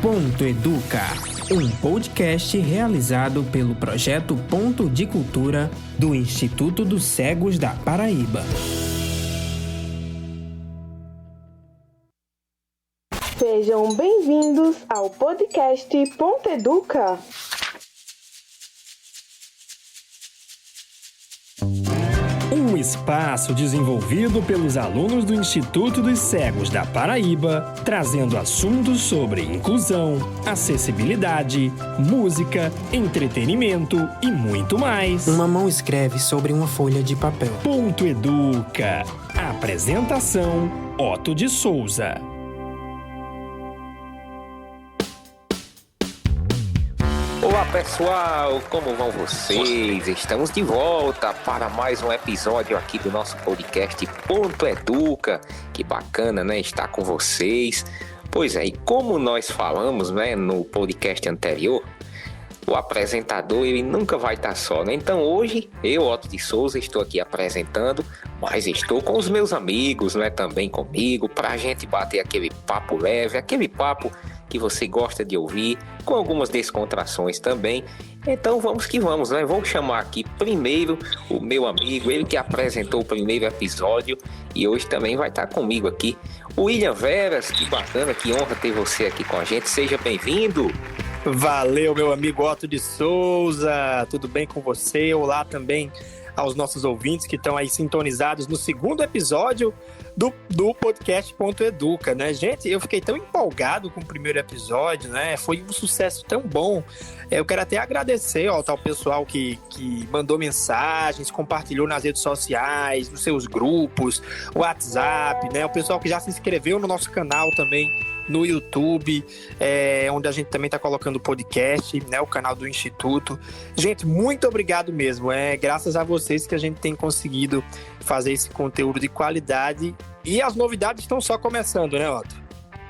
Ponto Educa, um podcast realizado pelo projeto Ponto de Cultura do Instituto dos Cegos da Paraíba. Sejam bem-vindos ao podcast Ponto Educa. Um espaço desenvolvido pelos alunos do Instituto dos Cegos da Paraíba, trazendo assuntos sobre inclusão, acessibilidade, música, entretenimento e muito mais. Uma mão escreve sobre uma folha de papel. Ponto Educa. Apresentação: Otto de Souza. Olá pessoal, como vão vocês? Estamos de volta para mais um episódio aqui do nosso podcast Ponto Educa. Que bacana, né, estar com vocês. Pois é, e como nós falamos, né, no podcast anterior, o apresentador ele nunca vai estar só, né? Então hoje eu, Otto de Souza, estou aqui apresentando, mas estou com os meus amigos, né, também comigo, para a gente bater aquele papo leve, aquele papo que você gosta de ouvir, com algumas descontrações também. Então vamos que vamos, né? Vou chamar aqui primeiro o meu amigo, ele que apresentou o primeiro episódio e hoje também vai estar comigo aqui, o William Veras. Que bacana, que honra ter você aqui com a gente, seja bem-vindo. Valeu, meu amigo Otto de Souza, tudo bem com você? Olá também aos nossos ouvintes que estão aí sintonizados no segundo episódio do podcast Ponto Educa, né? Gente, eu fiquei tão empolgado com o primeiro episódio, né? Foi um sucesso tão bom. Eu quero até agradecer ao pessoal que mandou mensagens, compartilhou nas redes sociais, nos seus grupos, WhatsApp, né? O pessoal que já se inscreveu no nosso canal também no YouTube, onde a gente também está colocando o podcast, né, o canal do Instituto. Gente, muito obrigado mesmo. Graças a vocês que a gente tem conseguido fazer esse conteúdo de qualidade e as novidades estão só começando, né, Otto?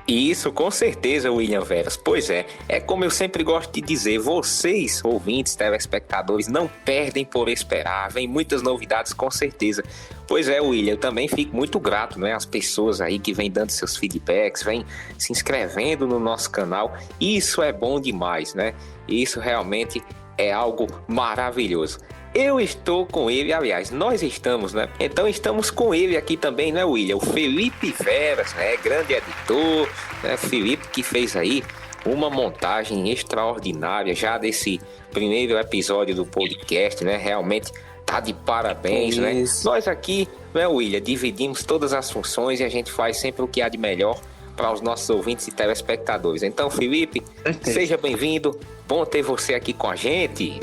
Isso, com certeza, William Veras. Pois é como eu sempre gosto de dizer, vocês, ouvintes, telespectadores, não perdem por esperar, vem muitas novidades com certeza. Pois é, William, eu também fico muito grato, né, às pessoas aí que vêm dando seus feedbacks, vêm se inscrevendo no nosso canal. Isso é bom demais, né? Isso realmente é algo maravilhoso. Eu estou com ele, aliás, nós estamos, né? Então estamos com ele aqui também, né, William? O Felipe Veras, né? Grande editor, né? Felipe que fez aí uma montagem extraordinária já desse primeiro episódio do podcast, né? Realmente tá de parabéns, né? Nós aqui, né, William, dividimos todas as funções e a gente faz sempre o que há de melhor para os nossos ouvintes e telespectadores. Então, Felipe, seja bem-vindo. Bom ter você aqui com a gente.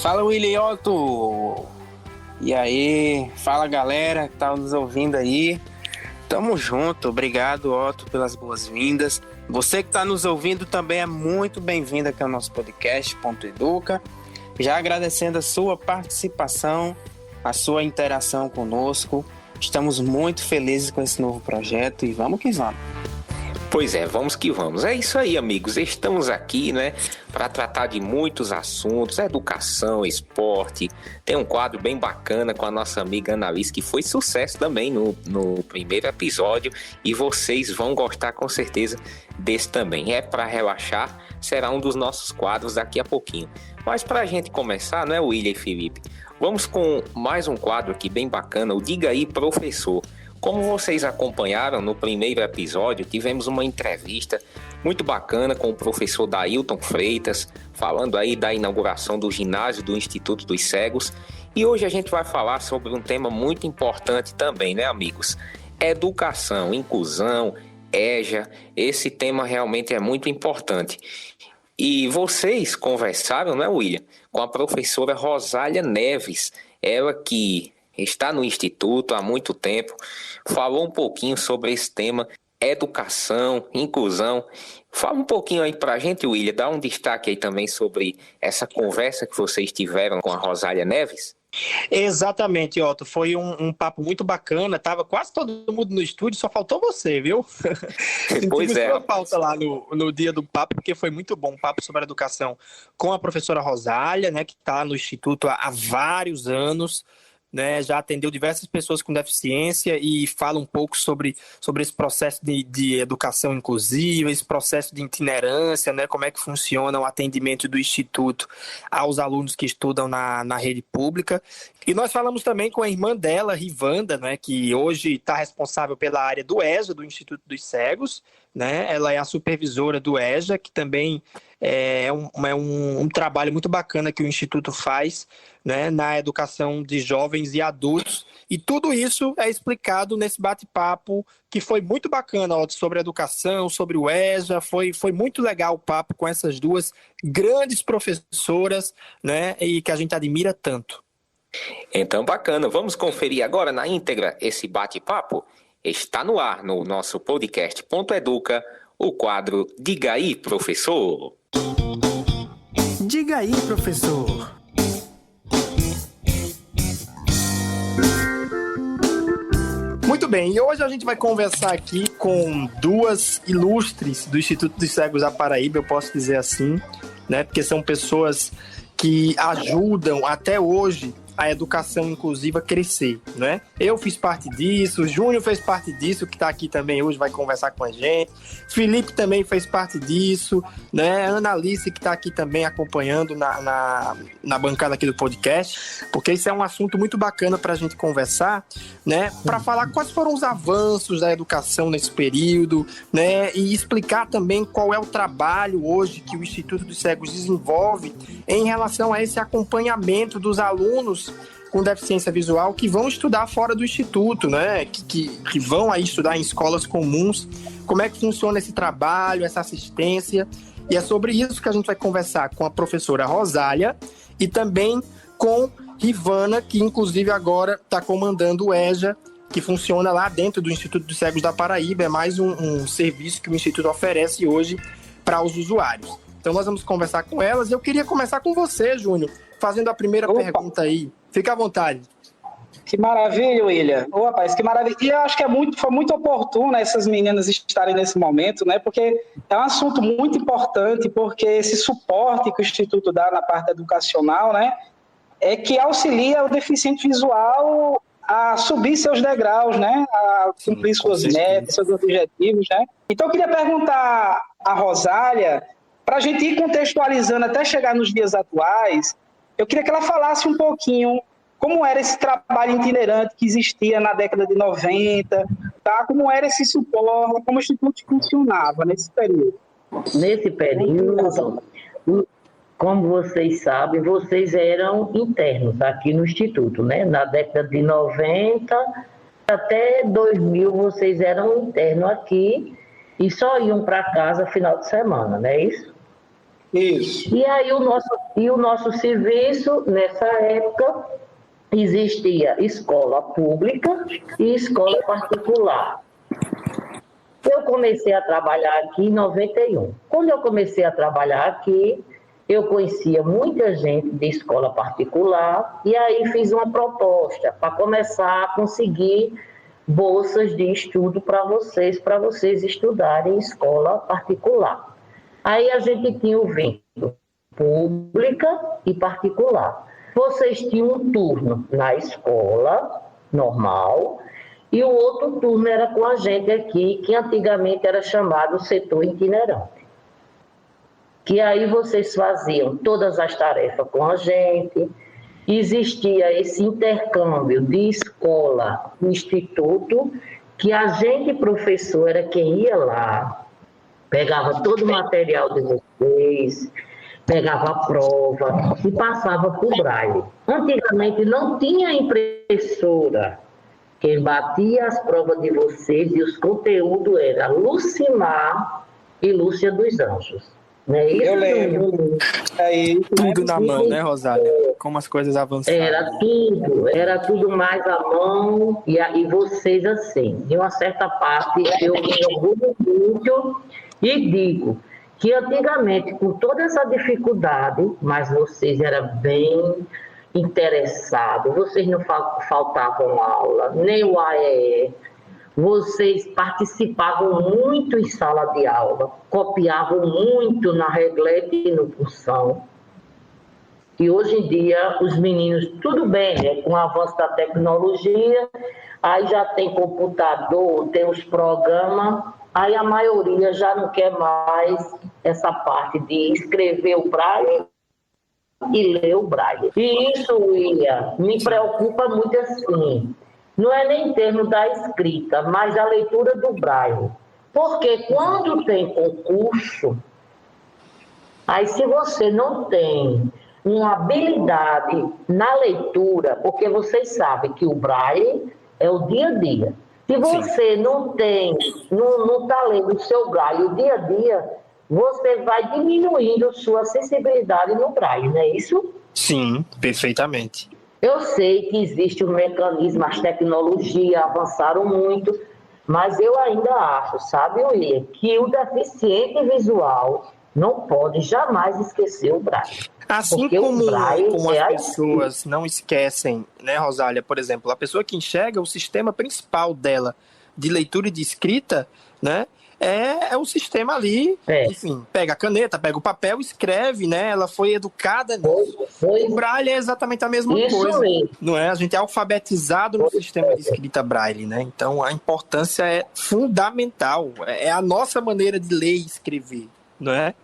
Fala, William Otto! E aí? Fala, galera que tá nos ouvindo aí. Tamo junto. Obrigado, Otto, pelas boas-vindas. Você que tá nos ouvindo também é muito bem-vindo aqui ao nosso podcast Ponto Educa. Já agradecendo a sua participação, a sua interação conosco. Estamos muito felizes com esse novo projeto e vamos que vamos. Pois é, vamos que vamos. É isso aí, amigos. Estamos aqui, né, para tratar de muitos assuntos, educação, esporte. Tem um quadro bem bacana com a nossa amiga Annalise, que foi sucesso também no primeiro episódio. E vocês vão gostar com certeza desse também. É para relaxar, será um dos nossos quadros daqui a pouquinho. Mas para a gente começar, né, William e Felipe, vamos com mais um quadro aqui bem bacana, o Diga aí, Professor. Como vocês acompanharam no primeiro episódio, tivemos uma entrevista muito bacana com o professor Dailton Freitas, falando aí da inauguração do ginásio do Instituto dos Cegos. E hoje a gente vai falar sobre um tema muito importante também, né, amigos? Educação, inclusão, EJA, esse tema realmente é muito importante. E vocês conversaram, né, William, com a professora Rosália Neves, ela que está no Instituto há muito tempo, falou um pouquinho sobre esse tema, educação, inclusão. Fala um pouquinho aí pra gente, William, dá um destaque aí também sobre essa conversa que vocês tiveram com a Rosália Neves. Exatamente, Otto, foi um papo muito bacana, tava quase todo mundo no estúdio, só faltou você, viu? Pois é. Sua falta lá no dia do papo, porque foi muito bom, um papo sobre educação com a professora Rosália, né, que está no Instituto há vários anos, né, já atendeu diversas pessoas com deficiência e fala um pouco sobre esse processo de educação inclusiva, esse processo de itinerância, né, como é que funciona o atendimento do Instituto aos alunos que estudam na rede pública. E nós falamos também com a irmã dela, Rivanda, né, que hoje está responsável pela área do EJA, do Instituto dos Cegos, né? Ela é a supervisora do EJA, que também é um trabalho muito bacana que o Instituto faz, né, na educação de jovens e adultos. E tudo isso é explicado nesse bate-papo, que foi muito bacana, ó, sobre educação, sobre o EJA. Foi muito legal o papo com essas duas grandes professoras, né, e que a gente admira tanto. Então, bacana. Vamos conferir agora na íntegra esse bate-papo? Está no ar, no nosso podcast Ponto Educa, o quadro Diga aí, professor. Diga aí, professor. Muito bem, e hoje a gente vai conversar aqui com duas ilustres do Instituto dos Cegos da Paraíba, eu posso dizer assim, né? Porque são pessoas que ajudam até hoje a educação inclusiva crescer, né? Eu fiz parte disso, o Júnior fez parte disso, que está aqui também hoje, vai conversar com a gente. Felipe também fez parte disso, né? Ana Alice, que está aqui também acompanhando na bancada aqui do podcast, porque isso é um assunto muito bacana para a gente conversar, né? Para falar quais foram os avanços da educação nesse período, né? E explicar também qual é o trabalho hoje que o Instituto dos Cegos desenvolve em relação a esse acompanhamento dos alunos com deficiência visual que vão estudar fora do Instituto, né? Que vão aí estudar em escolas comuns. Como é que funciona esse trabalho, essa assistência? E é sobre isso que a gente vai conversar com a professora Rosália e também com Rivana, que inclusive agora está comandando o EJA, que funciona lá dentro do Instituto dos Cegos da Paraíba. É mais um serviço que o Instituto oferece hoje para os usuários. Então nós vamos conversar com elas. Eu queria começar com você, Júnior, fazendo a primeira pergunta aí. Fica à vontade. Que maravilha, William. Ô, rapaz, que maravilha. E eu acho que foi muito oportuno, né, essas meninas estarem nesse momento, né? Porque é um assunto muito importante, porque esse suporte que o Instituto dá na parte educacional, né, é que auxilia o deficiente visual a subir seus degraus, né? A cumprir suas metas, seus objetivos, né? Então eu queria perguntar à Rosália, para a gente ir contextualizando até chegar nos dias atuais, eu queria que ela falasse um pouquinho como era esse trabalho itinerante que existia na década de 90, tá? Como era esse suporte, como o Instituto funcionava nesse período. Nesse período, como vocês sabem, vocês eram internos aqui no Instituto, né? Na década de 90 até 2000, vocês eram internos aqui e só iam para casa final de semana, não é isso? Isso. E aí o nosso serviço, nessa época, existia escola pública e escola particular. Eu comecei a trabalhar aqui em 91. Quando eu comecei a trabalhar aqui, eu conhecia muita gente de escola particular e aí fiz uma proposta para começar a conseguir bolsas de estudo para vocês estudarem em escola particular. Aí a gente tinha o vínculo pública e particular. Vocês tinham um turno na escola normal e o outro turno era com a gente aqui, que antigamente era chamado setor itinerante. Que aí vocês faziam todas as tarefas com a gente, existia esse intercâmbio de escola, instituto, que a gente, professor, era quem ia lá, pegava todo o material de vocês, pegava a prova e passava por braille. Antigamente não tinha impressora. Quem batia as provas de vocês e os conteúdos era Lucimar e Lúcia dos Anjos. Não é isso? Eu lembro. Tudo na mão, né, Rosália? Como as coisas avançaram. Era tudo mais à mão e vocês assim. De uma certa parte eu me orgulho muito e digo que antigamente, com toda essa dificuldade, mas vocês eram bem interessados, vocês não faltavam aula, nem o AEE, vocês participavam muito em sala de aula, copiavam muito na reglete e no função. E hoje em dia, os meninos, tudo bem, né? Com o avanço da tecnologia, aí já tem computador, tem os programas, aí a maioria já não quer mais essa parte de escrever o braille e ler o braille. E isso, William, me preocupa muito assim. Não é nem em termos da escrita, mas a leitura do braille. Porque quando tem concurso, aí se você não tem uma habilidade na leitura, porque vocês sabem que o braille é o dia a dia. Se você não tem, não está lendo o seu braille o dia a dia, você vai diminuindo sua sensibilidade no braille, não é isso? Sim, perfeitamente. Eu sei que existe um mecanismo, as tecnologias avançaram muito, mas eu ainda acho, sabe, William, que o deficiente visual não pode jamais esquecer o braille. Assim como as pessoas não esquecem, né, Rosália, por exemplo, a pessoa que enxerga, o sistema principal dela de leitura e de escrita, né, é o sistema ali, enfim, pega a caneta, pega o papel, escreve, né, ela foi educada nisso. O braille é exatamente a mesma coisa, não é? A gente é alfabetizado no sistema de escrita braille, né, então a importância é fundamental, é a nossa maneira de ler e escrever, não é?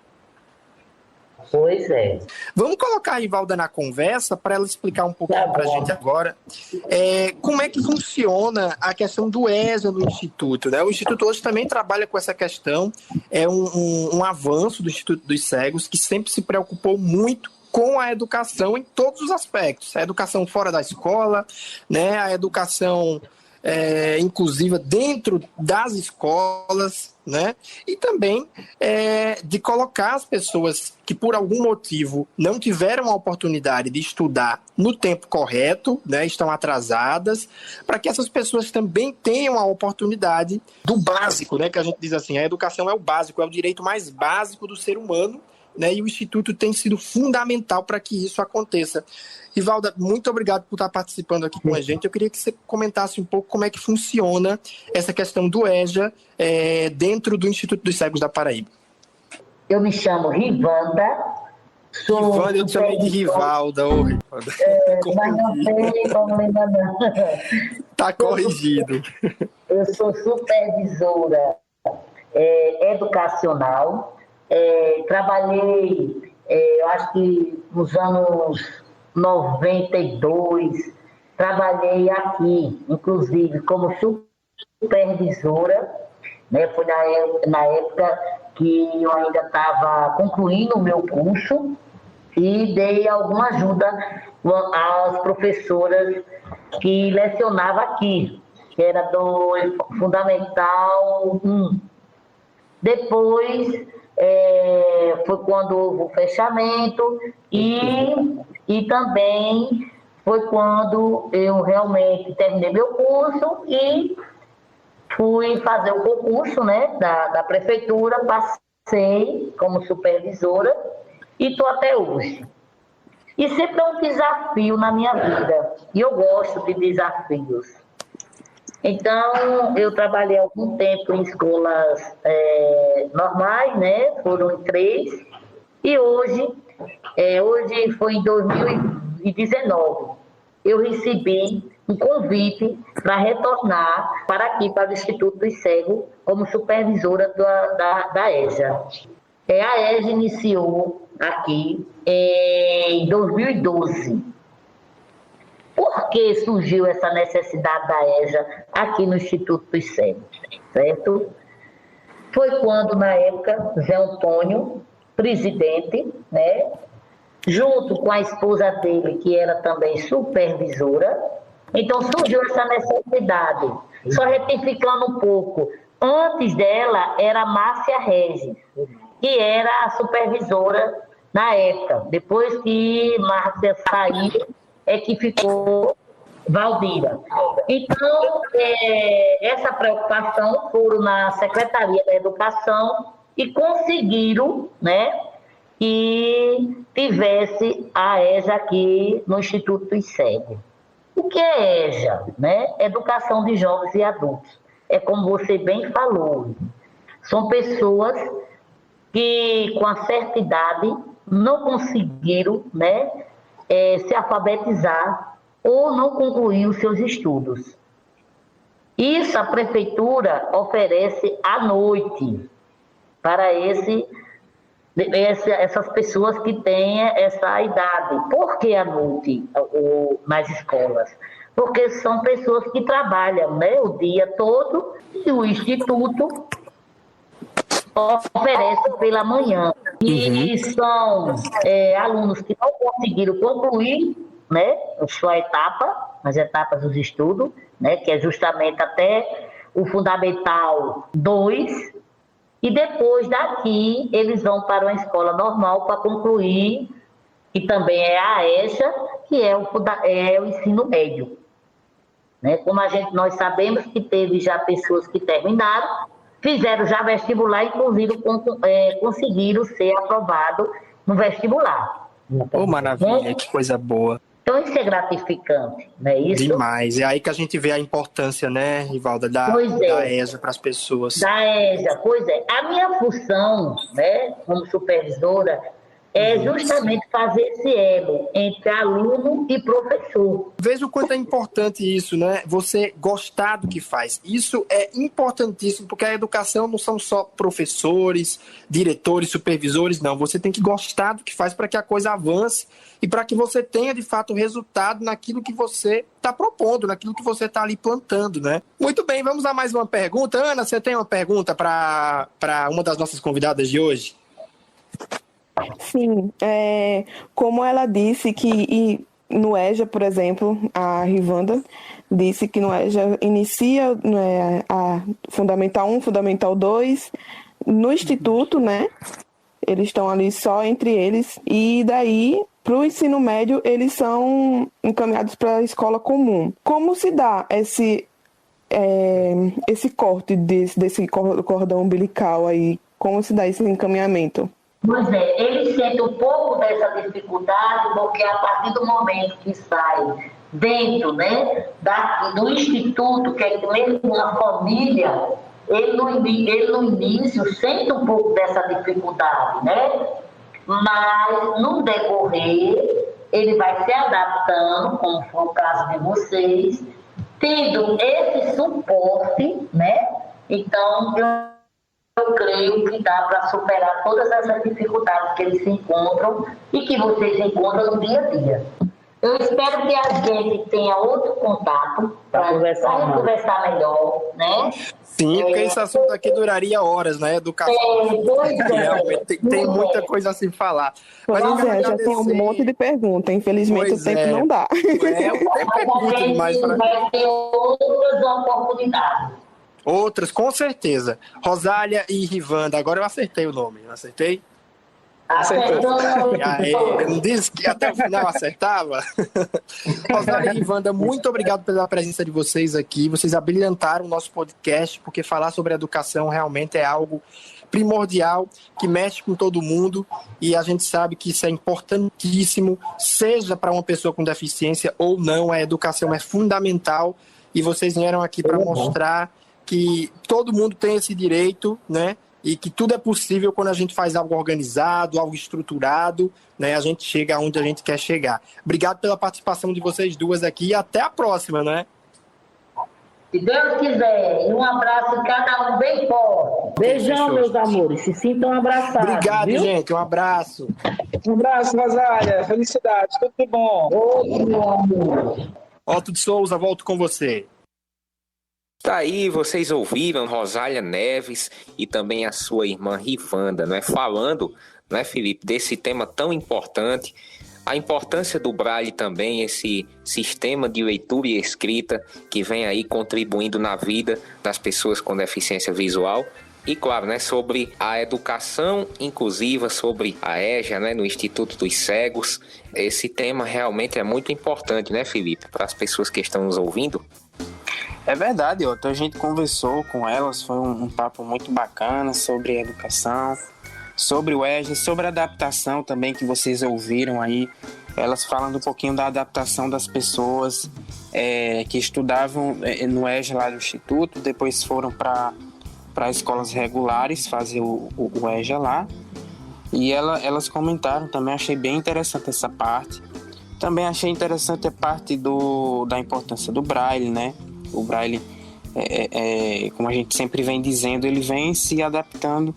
Pois é. Vamos colocar a Rivalda na conversa para ela explicar um pouquinho para a gente agora como é que funciona a questão do EJA no Instituto, né? O Instituto hoje também trabalha com essa questão, é um avanço do Instituto dos Cegos, que sempre se preocupou muito com a educação em todos os aspectos. A educação fora da escola, né? A educação inclusiva dentro das escolas, né? E também de colocar as pessoas que por algum motivo não tiveram a oportunidade de estudar no tempo correto, né? Estão atrasadas, para que essas pessoas também tenham a oportunidade do básico, né? Que a gente diz assim, a educação é o básico, é o direito mais básico do ser humano, né? E o Instituto tem sido fundamental para que isso aconteça. Rivalda, muito obrigado por estar participando aqui com a gente. Eu queria que você comentasse um pouco como é que funciona essa questão do EJA dentro do Instituto dos Cegos da Paraíba. Eu me chamo Rivalda. Rivalda, eu te chamei de Rivalda. Ô, Rivalda. Mas não tem como lembrar, não. Está corrigido. Eu sou supervisora educacional. Trabalhei, eu acho que nos anos 92, trabalhei aqui, inclusive, como supervisora, né? Foi na época que eu ainda estava concluindo o meu curso e dei alguma ajuda às professoras que lecionavam aqui, que era do Fundamental 1. Depois foi quando houve o fechamento e também foi quando eu realmente terminei meu curso e fui fazer o concurso, né, da prefeitura, passei como supervisora e estou até hoje. E sempre é um desafio na minha vida, e eu gosto de desafios. Então, eu trabalhei algum tempo em escolas normais, né? Foram 3. E hoje foi em 2019, eu recebi um convite para retornar para aqui, para o Instituto dos Cegos, como supervisora da EJA. A EJA iniciou aqui em 2012. Por que surgiu essa necessidade da EJA aqui no Instituto dos Cegos, certo? Foi quando, na época, Zé Antônio, presidente, né, junto com a esposa dele, que era também supervisora, então surgiu essa necessidade. Só retificando um pouco, antes dela era Márcia Regis, que era a supervisora na época. Depois que Márcia saiu, é que ficou Valdira. Então, essa preocupação foram na Secretaria da Educação e conseguiram, né, que tivesse a EJA aqui no Instituto dos Cegos. O que é EJA? Né? Educação de Jovens e Adultos. É como você bem falou, são pessoas que com a certa idade não conseguiram, né, se alfabetizar ou não concluir os seus estudos. Isso a prefeitura oferece à noite para essas pessoas que têm essa idade. Por que à noite nas escolas? Porque são pessoas que trabalham, né, o dia todo, e o Instituto oferece pela manhã. E são alunos que não conseguiram concluir, né, sua etapa, as etapas dos estudos, né, que é justamente até o Fundamental 2, e depois daqui eles vão para uma escola normal para concluir, que também é a EJA, que é o ensino médio. Né? Como nós sabemos que teve já pessoas que terminaram, fizeram já vestibular, inclusive conseguiram ser aprovados no vestibular. Oh, maravilha, que coisa boa. Então isso é gratificante, não é isso? Demais. É aí que a gente vê a importância, né, Rivalda, da EJA para as pessoas. Da EJA, pois é. A minha função, né, como supervisora, é justamente fazer esse elo entre aluno e professor. Veja o quanto é importante isso, né? Você gostar do que faz. Isso é importantíssimo, porque a educação não são só professores, diretores, supervisores, não. Você tem que gostar do que faz para que a coisa avance e para que você tenha, de fato, resultado naquilo que você está propondo, naquilo que você está ali plantando, né? Muito bem, vamos a mais uma pergunta. Ana, você tem uma pergunta para uma das nossas convidadas de hoje? Sim, como ela disse que no EJA, por exemplo, a Rivanda disse que no EJA inicia a Fundamental 1, Fundamental 2, no Instituto, né? Eles estão ali só entre eles, e daí, para o ensino médio, eles são encaminhados para a escola comum. Como se dá esse corte desse cordão umbilical aí? Como se dá esse encaminhamento? Pois é, eles sentem um pouco dessa dificuldade, porque a partir do momento que sai dentro, né, do instituto, que é mesmo uma família, ele no início sente um pouco dessa dificuldade, né? Mas no decorrer ele vai se adaptando, como foi o caso de vocês, tendo esse suporte, né? Então eu creio que dá para superar todas essas dificuldades que eles se encontram e que vocês encontram no dia a dia. Eu espero que a gente tenha outro contato para conversar melhor, né? Sim, porque esse assunto aqui duraria horas, né? Educação. Realmente tem muita coisa a se falar. Mas já tem um monte de perguntas. Infelizmente o tempo não dá. O tempo é curto demais. Vai ter outras oportunidades. Outras, com certeza. Rosália e Rivanda. Agora eu acertei o nome. Não acertei? Acertou. Eu não disse que até o final acertava? Rosália e Rivanda, muito obrigado pela presença de vocês aqui. Vocês abrilhantaram o nosso podcast, porque falar sobre educação realmente é algo primordial, que mexe com todo mundo, e a gente sabe que isso é importantíssimo, seja para uma pessoa com deficiência ou não, a educação é fundamental, e vocês vieram aqui para mostrar que todo mundo tem esse direito, né? E que tudo é possível quando a gente faz algo organizado, algo estruturado, né? A gente chega onde a gente quer chegar. Obrigado pela participação de vocês duas aqui e até a próxima, né? Se Deus quiser, um abraço cada um bem forte. Beijão, meus amores. Se sintam abraçados. Obrigado, viu? gente. Um abraço. Um abraço, Rosália. Felicidade. Tudo de bom. Ô, meu amor. Otto de Souza, volto com você. Tá aí, vocês ouviram Rosália Neves e também a sua irmã Rivanda, não é? Falando, não é, Felipe, desse tema tão importante, a importância do Braille também, esse sistema de leitura e escrita que vem aí contribuindo na vida das pessoas com deficiência visual. E claro, né, sobre a educação inclusiva, sobre a EJA, né, no Instituto dos Cegos. Esse tema realmente é muito importante, né, Felipe, para as pessoas que estão nos ouvindo. É verdade, Otto. A gente conversou com elas, foi um papo muito bacana sobre educação, sobre o EJA, sobre a adaptação também que vocês ouviram aí. Elas falando um pouquinho da adaptação das pessoas que estudavam no EJA lá do Instituto, depois foram para escolas regulares fazer o EJA lá. E elas comentaram também, achei bem interessante essa parte, Também achei interessante a parte da importância do Braille, né? O Braille, como a gente sempre vem dizendo, ele vem se adaptando,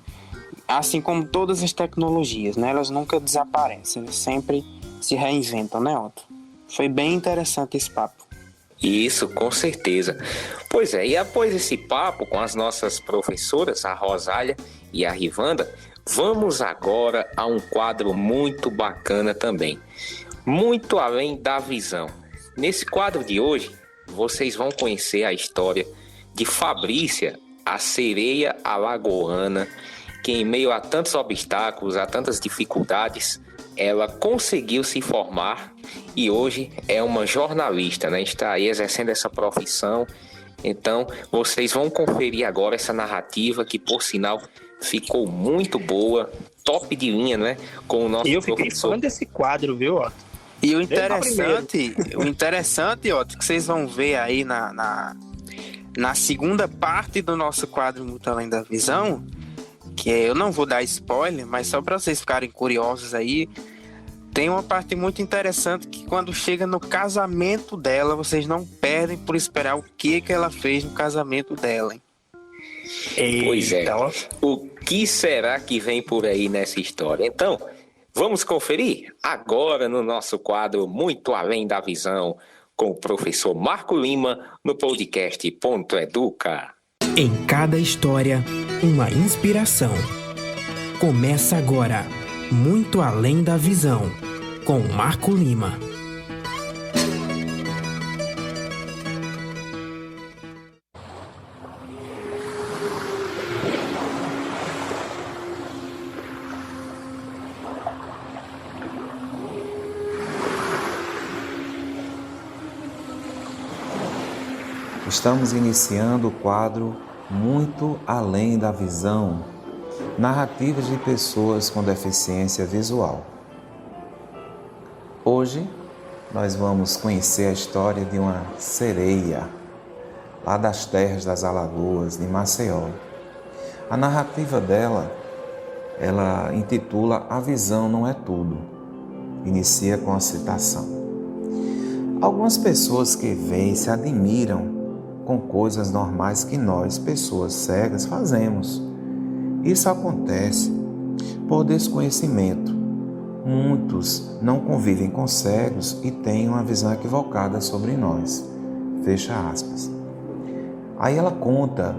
assim como todas as tecnologias, né? Elas nunca desaparecem, elas sempre se reinventam, né, Otto? Foi bem interessante esse papo. Isso, com certeza. Pois é, e após esse papo com as nossas professoras, a Rosália e a Rivanda, vamos agora a um quadro muito bacana também. Muito além da visão. Nesse quadro de hoje, vocês vão conhecer a história de Fabrícia, a sereia alagoana, que em meio a tantos obstáculos, a tantas dificuldades, ela conseguiu se formar e hoje é uma jornalista, né? Está aí exercendo essa profissão. Então, vocês vão conferir agora essa narrativa que, por sinal, ficou muito boa, top de linha, né? Com o nosso Eu fiquei professor. fã desse quadro, viu, Otto? E o interessante, Otto, que vocês vão ver aí na segunda parte do nosso quadro Muito Além da Visão, que eu não vou dar spoiler, mas só para vocês ficarem curiosos aí, tem uma parte muito interessante que quando chega no casamento dela, vocês não perdem por esperar o que ela fez no casamento dela, hein? Pois é. Então, O que será que vem por aí nessa história? Então, vamos conferir agora no nosso quadro Muito Além da Visão, com o professor Marco Lima, no podcast Ponto Educa. Em cada história, uma inspiração. Começa agora, Muito Além da Visão, com Marco Lima. Estamos iniciando o quadro Muito Além da Visão, narrativas de pessoas com deficiência visual. Hoje nós vamos conhecer a história de uma sereia, lá das terras das Alagoas, de Maceió. A narrativa dela, ela intitula A Visão Não É Tudo. Inicia com a citação. Algumas pessoas que veem se admiram com coisas normais que nós, pessoas cegas, fazemos. Isso acontece por desconhecimento. Muitos não convivem com cegos e têm uma visão equivocada sobre nós. Fecha aspas. Aí ela conta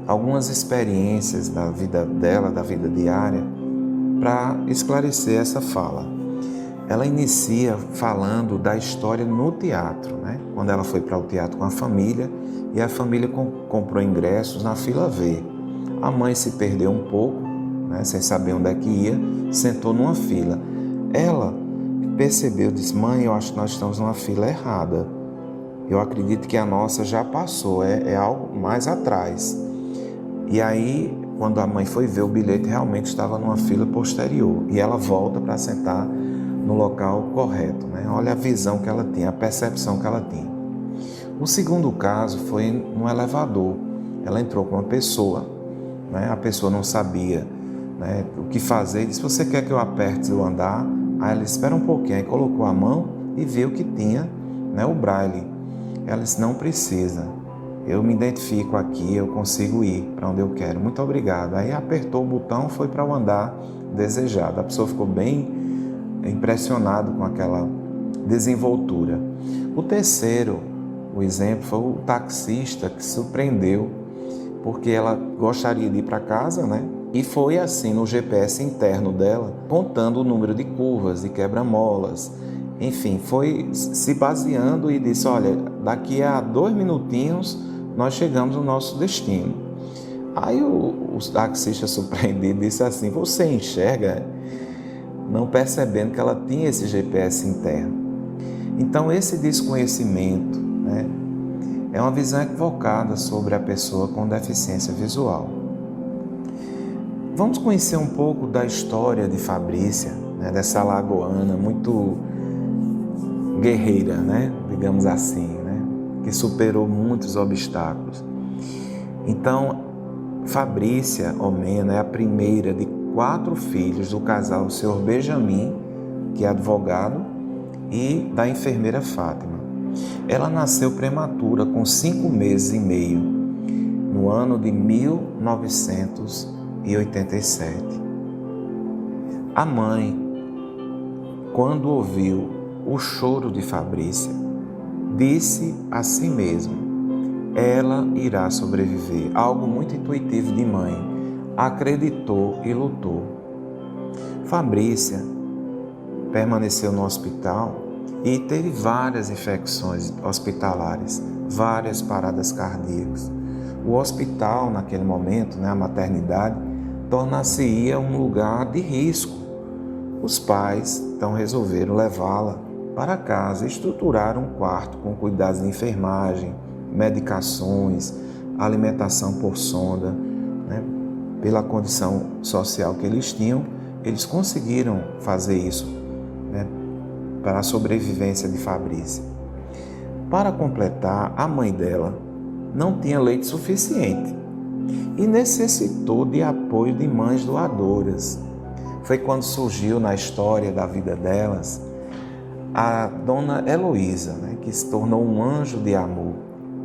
algumas experiências da vida dela, da vida diária, para esclarecer essa fala. Ela inicia falando da história no teatro, né? Quando ela foi para o teatro com a família e a família comprou ingressos na fila V. A mãe se perdeu um pouco, né? Sem saber onde é que ia, sentou numa fila. Ela percebeu, disse: mãe, eu acho que nós estamos numa fila errada. Eu acredito que a nossa já passou, é algo mais atrás. E aí, quando a mãe foi ver o bilhete, realmente estava numa fila posterior. E ela volta para sentar no local correto, né? Olha a visão que ela tinha, a percepção que ela tinha. O segundo caso foi no elevador. Ela entrou com uma pessoa, né? A pessoa não sabia, né, o que fazer e disse: você quer que eu aperte o andar? Aí ela disse: espera um pouquinho. Aí colocou a mão e viu que tinha, né, o braille. Ela disse: não precisa, eu me identifico aqui, eu consigo ir para onde eu quero, muito obrigado. Aí apertou o botão, foi para o andar desejado. A pessoa ficou bem impressionado com aquela desenvoltura. O terceiro, o exemplo, foi o taxista que surpreendeu, porque ela gostaria de ir para casa, né? E foi assim no GPS interno dela, contando o número de curvas, de quebra-molas. Enfim, foi se baseando e disse: olha, daqui a 2 minutinhos nós chegamos no nosso destino. Aí o taxista surpreendido disse assim: você enxerga? Não percebendo que ela tinha esse GPS interno. Então, esse desconhecimento, né, é uma visão equivocada sobre a pessoa com deficiência visual. Vamos conhecer um pouco da história de Fabrícia, né, dessa alagoana muito guerreira, né, digamos assim, né, que superou muitos obstáculos. Então, Fabrícia Omena é a primeira de 4 filhos do casal Sr. Benjamin, que é advogado, e da enfermeira Fátima. Ela nasceu prematura com 5 meses e meio, no ano de 1987. A mãe, quando ouviu o choro de Fabrícia, disse a si mesma: ela irá sobreviver. Algo muito intuitivo de mãe. Acreditou e lutou. Fabrícia permaneceu no hospital e teve várias infecções hospitalares, várias paradas cardíacas. O hospital, naquele momento, a maternidade, tornar-se-ia um lugar de risco. Os pais, então, resolveram levá-la para casa e estruturaram um quarto com cuidados de enfermagem, medicações, alimentação por sonda. Pela condição social que eles tinham, eles conseguiram fazer isso, para a sobrevivência de Fabrícia. Para completar, a mãe dela não tinha leite suficiente e necessitou de apoio de mães doadoras. Foi quando surgiu na história da vida delas a dona Heloísa, que se tornou um anjo de amor,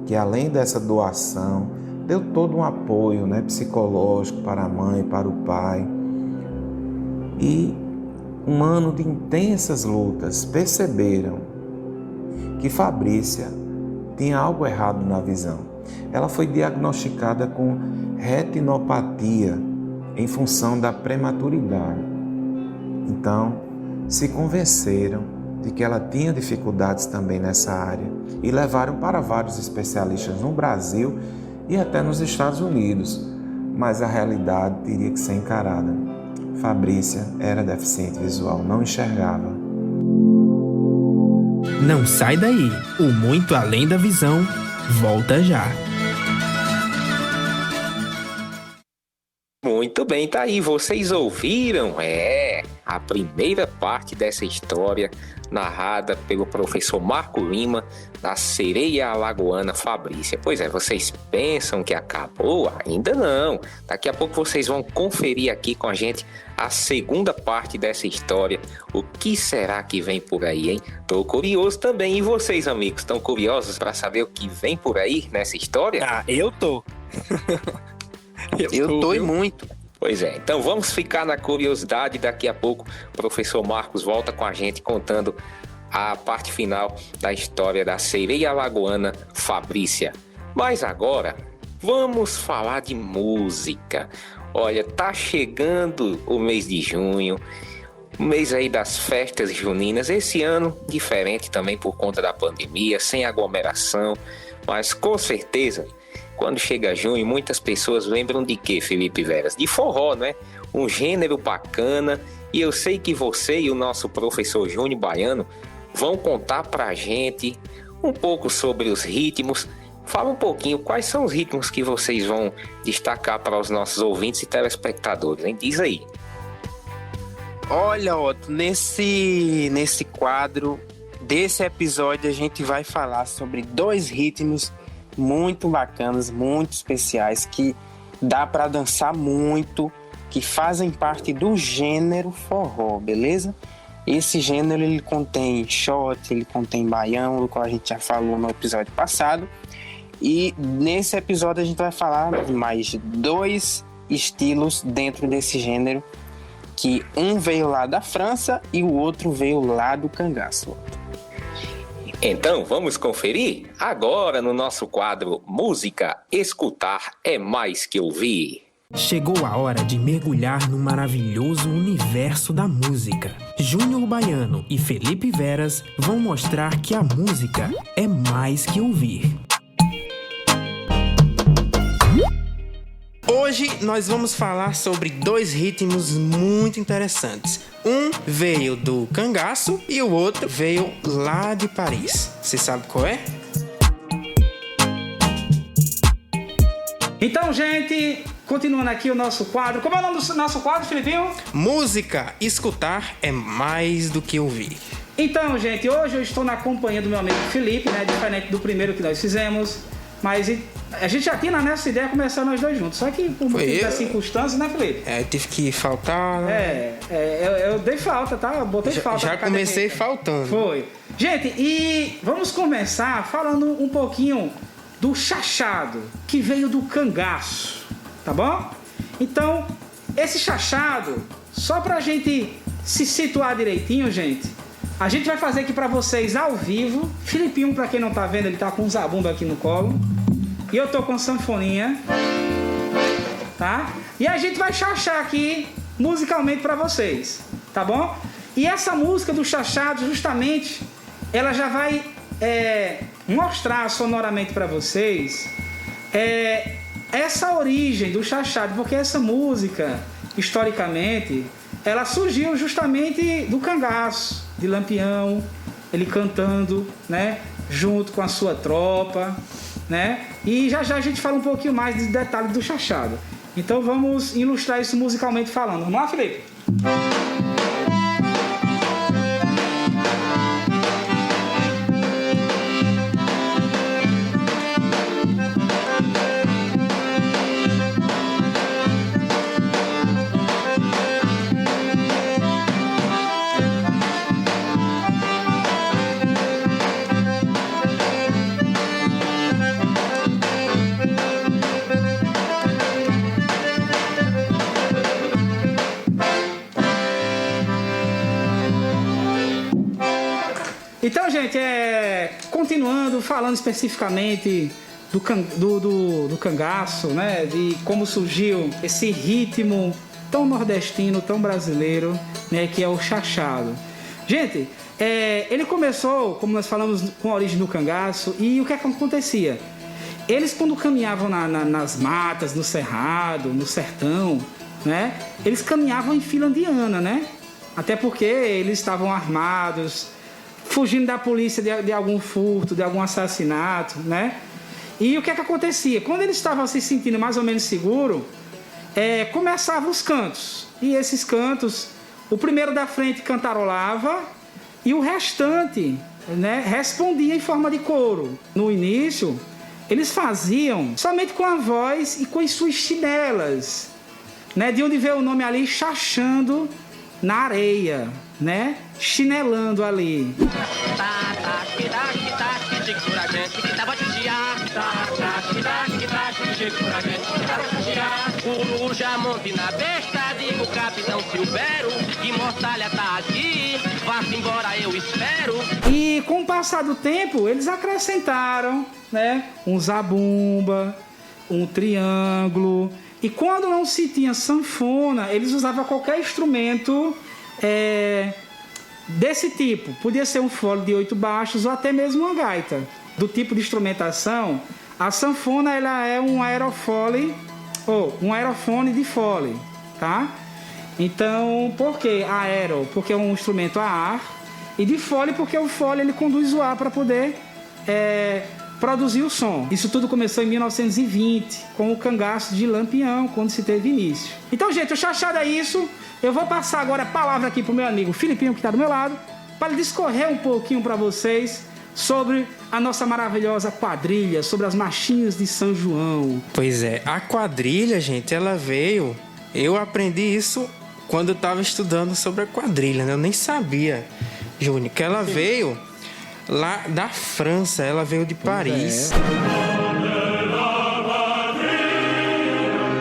que além dessa doação, deu todo um apoio psicológico para a mãe, para o pai. E um ano de intensas lutas, perceberam que Fabrícia tinha algo errado na visão. Ela foi diagnosticada com retinopatia em função da prematuridade. Então, se convenceram de que ela tinha dificuldades também nessa área e levaram para vários especialistas no Brasil e até nos Estados Unidos, mas a realidade teria que ser encarada. Fabrícia era deficiente visual, não enxergava. Não sai daí, o Muito Além da Visão volta já. Muito bem, tá aí, vocês ouviram? A primeira parte dessa história narrada pelo professor Marco Lima, da sereia alagoana Fabrícia. Pois é, vocês pensam que acabou? Ainda não. Daqui a pouco vocês vão conferir aqui com a gente a segunda parte dessa história. O que será que vem por aí, hein? Tô curioso também. E vocês, amigos, estão curiosos para saber o que vem por aí nessa história? Ah, eu tô. Eu tô e muito. Pois é, então vamos ficar na curiosidade. Daqui a pouco o professor Marcos volta com a gente contando a parte final da história da sereia alagoana Fabrícia. Mas agora, vamos falar de música. Olha, tá chegando o mês de junho, o mês aí das festas juninas. Esse ano, diferente também por conta da pandemia, sem aglomeração, mas com certeza, quando chega junho, muitas pessoas lembram de quê, Felipe Veras? De forró, né? Um gênero bacana. E eu sei que você e o nosso professor Júnior Baiano vão contar pra gente um pouco sobre os ritmos. Fala um pouquinho, quais são os ritmos que vocês vão destacar para os nossos ouvintes e telespectadores, hein? Diz aí. Olha, Otto, nesse quadro desse episódio a gente vai falar sobre 2 ritmos muito bacanas, muito especiais, que dá para dançar muito, que fazem parte do gênero forró, beleza? Esse gênero ele contém shot, ele contém baião, do qual a gente já falou no episódio passado. E nesse episódio a gente vai falar de mais 2 estilos dentro desse gênero, que um veio lá da França e o outro veio lá do cangaço. Então vamos conferir agora no nosso quadro Música. Escutar é mais que ouvir. Chegou a hora de mergulhar no maravilhoso universo da música. Júnior Baiano e Felipe Veras vão mostrar que a música é mais que ouvir. Hoje nós vamos falar sobre 2 ritmos muito interessantes. Um veio do cangaço e o outro veio lá de Paris. Você sabe qual é? Então, gente, continuando aqui o nosso quadro. Como é o nome do nosso quadro, Filipinho? Música. Escutar é mais do que ouvir. Então, gente, hoje eu estou na companhia do meu amigo Felipe, né? Diferente do primeiro que nós fizemos. Mas A gente já tinha nessa ideia começar nós dois juntos, só que por motivo das circunstâncias, né, Felipe? Tive que faltar, né? Eu dei falta, tá? Eu botei falta. Já comecei faltando. Foi. Gente, e vamos começar falando um pouquinho do chachado, que veio do cangaço, tá bom? Então, esse chachado, só pra gente se situar direitinho, gente, a gente vai fazer aqui pra vocês ao vivo. Filipinho, pra quem não tá vendo, ele tá com um zabumba aqui no colo. E eu tô com sanfoninha, tá? E a gente vai chachar aqui musicalmente pra vocês, tá bom? E essa música do chachado, justamente, ela já vai mostrar sonoramente pra vocês essa origem do chachado, porque essa música, historicamente, ela surgiu justamente do cangaço, de Lampião, ele cantando, né, junto com a sua tropa, né? E já já a gente fala um pouquinho mais dos detalhes do chachado. Então vamos ilustrar isso musicalmente falando. Vamos lá, Felipe? Então, gente, continuando, falando especificamente do cangaço, né? De como surgiu esse ritmo tão nordestino, tão brasileiro, né? Que é o chachado. Gente, ele começou, como nós falamos, com a origem do cangaço. E o que acontecia? Eles, quando caminhavam nas matas, no cerrado, no sertão, né? Eles caminhavam em fila indiana, né? Até porque eles estavam armados, fugindo da polícia de algum furto, de algum assassinato, né? E o que acontecia? Quando eles estavam se sentindo mais ou menos seguros, começavam os cantos. E esses cantos, o primeiro da frente cantarolava e o restante, né, respondia em forma de coro. No início, eles faziam somente com a voz e com as suas chinelas, né? De onde veio o nome ali, chachando na areia, né? Chinelando ali. Coruja, monte na besta, digo capitão Silvério, que mortalha tá aqui, vá-se embora, eu espero. E com o passar do tempo, eles acrescentaram, né? Um zabumba, um triângulo. E quando não se tinha sanfona, eles usavam qualquer instrumento desse tipo. Podia ser um fole de 8 baixos ou até mesmo uma gaita. Do tipo de instrumentação, a sanfona ela é um aerofole ou um aerofone de fole, tá? Então, por que aero? Porque é um instrumento a ar. E de fole porque o fole ele conduz o ar para poder produzir o som. Isso tudo começou em 1920, com o cangaço de Lampião, quando se teve início. Então, gente, o chachado é isso. Eu vou passar agora a palavra aqui pro meu amigo Filipinho, que está do meu lado, para ele discorrer um pouquinho para vocês sobre a nossa maravilhosa quadrilha, sobre as marchinhas de São João. Pois é, a quadrilha, gente, ela veio... Eu aprendi isso quando eu estava estudando sobre a quadrilha, né? Eu nem sabia, Júnior, que ela veio lá da França, ela veio de Paris.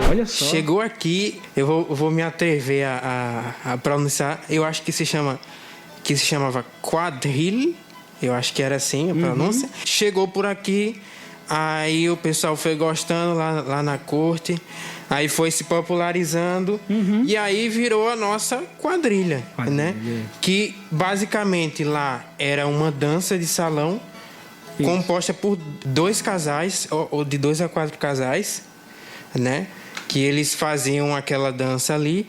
Olha só. Chegou aqui, eu vou me atrever a pronunciar, eu acho que se chamava quadrille, eu acho que era assim a pronúncia. Chegou por aqui, aí o pessoal foi gostando lá na corte, aí foi se popularizando e aí virou a nossa quadrilha, né? Que basicamente lá era uma dança de salão composta por 2 casais, ou de 2 a 4 casais, né? Que eles faziam aquela dança ali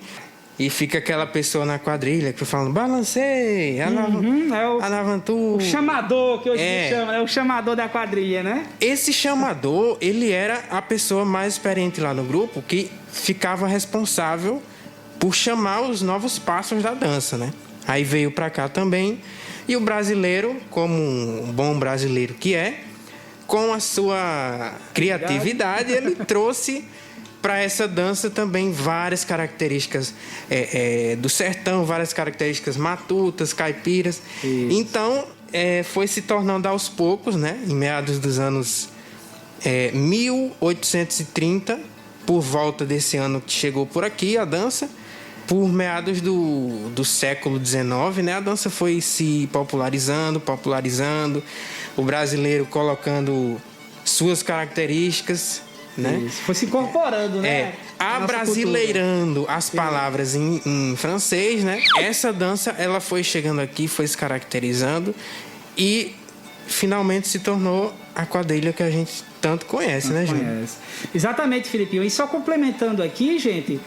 e fica aquela pessoa na quadrilha que falando balancei, alavantu. O chamador, que hoje se chama, é o chamador da quadrilha, né? Esse chamador, ele era a pessoa mais experiente lá no grupo que ficava responsável por chamar os novos passos da dança, né? Aí veio pra cá também. E o brasileiro, como um bom brasileiro que é, com a sua criatividade, ele trouxe para essa dança também várias características do sertão, várias características matutas, caipiras. Isso. Então, foi se tornando aos poucos, né, em meados dos anos 1830, por volta desse ano que chegou por aqui a dança, por meados do século XIX, né, a dança foi se popularizando, o brasileiro colocando suas características, né? Isso, foi se incorporando, né? Abrasileirando as palavras em francês, né? Essa dança, ela foi chegando aqui, foi se caracterizando e finalmente se tornou a quadrilha que a gente tanto conhece, né, Júnior? Exatamente, Felipinho. E só complementando aqui, gente,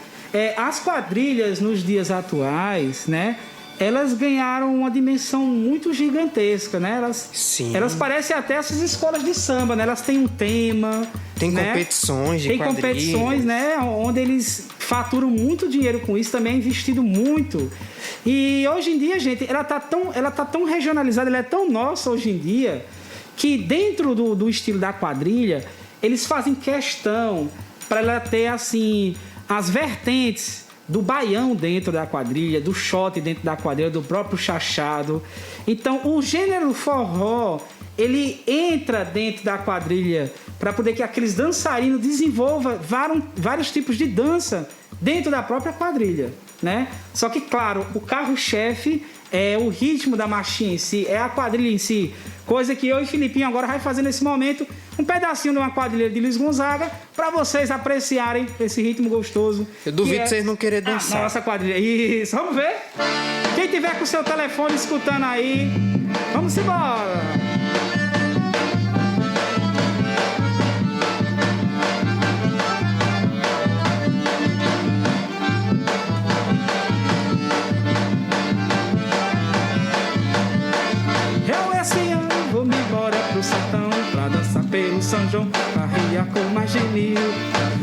as quadrilhas nos dias atuais, né? Elas ganharam uma dimensão muito gigantesca, né? Elas parecem até essas escolas de samba, né? Elas têm um tema, tem, né? Competições de quadrilhas. Tem competições, né? Onde eles faturam muito dinheiro com isso, também é investido muito. E hoje em dia, gente, ela tá tão regionalizada, ela é tão nossa hoje em dia, que dentro do estilo da quadrilha, eles fazem questão para ela ter, assim, as vertentes do baião dentro da quadrilha, do shot dentro da quadrilha, do próprio chachado. Então, o gênero forró, ele entra dentro da quadrilha para poder que aqueles dançarinos desenvolvam vários tipos de dança dentro da própria quadrilha, né? Só que, claro, o carro-chefe é o ritmo da marchinha em si, é a quadrilha em si. Coisa que eu e Felipinho agora vai fazer nesse momento um pedacinho de uma quadrilha de Luiz Gonzaga para vocês apreciarem esse ritmo gostoso. Eu duvido vocês não querem dançar. Nossa quadrilha. Isso, vamos ver? Quem tiver com o seu telefone escutando aí, vamos embora. Vou-me embora pro sertão pra dançar pelo São João, arreia com mais genil,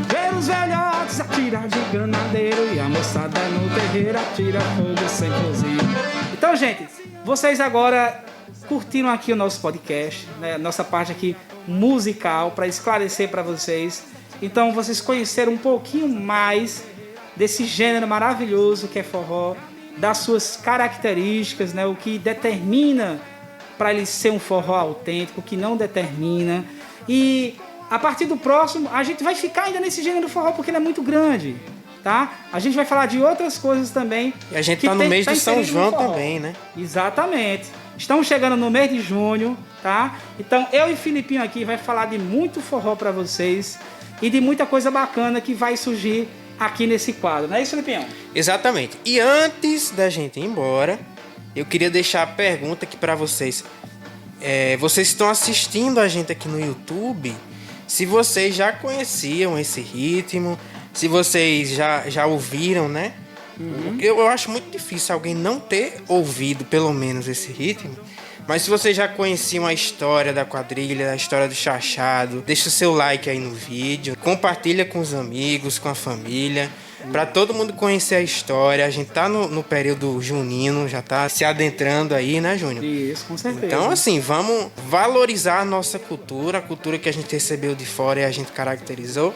ver os velhotes atirar de granadeiro e a moçada no terreiro atira fogo sem fuzil. Então, gente, vocês agora curtiram aqui o nosso podcast, né? Nossa parte aqui musical, para esclarecer para vocês. Então, vocês conheceram um pouquinho mais desse gênero maravilhoso que é forró, das suas características, né? O que determina para ele ser um forró autêntico, que não determina. E a partir do próximo, a gente vai ficar ainda nesse gênero do forró, porque ele é muito grande, tá? A gente vai falar de outras coisas também. E a gente tá no mês de São João também, né? Exatamente. Estamos chegando no mês de junho, tá? Então, eu e Felipinho aqui vai falar de muito forró para vocês e de muita coisa bacana que vai surgir aqui nesse quadro. Não é isso, Felipinho? Exatamente. E antes da gente ir embora, eu queria deixar a pergunta aqui para vocês. Vocês estão assistindo a gente aqui no YouTube, se vocês já conheciam esse ritmo, se vocês já ouviram, né? Uhum. Eu acho muito difícil alguém não ter ouvido pelo menos esse ritmo. Mas se vocês já conheciam a história da quadrilha, a história do chachado, deixa o seu like aí no vídeo, compartilha com os amigos, com a família, para todo mundo conhecer a história. A gente tá no período junino, já tá se adentrando aí, né, Júnior? Isso, com certeza. Então, assim, vamos valorizar a nossa cultura, a cultura que a gente recebeu de fora e a gente caracterizou.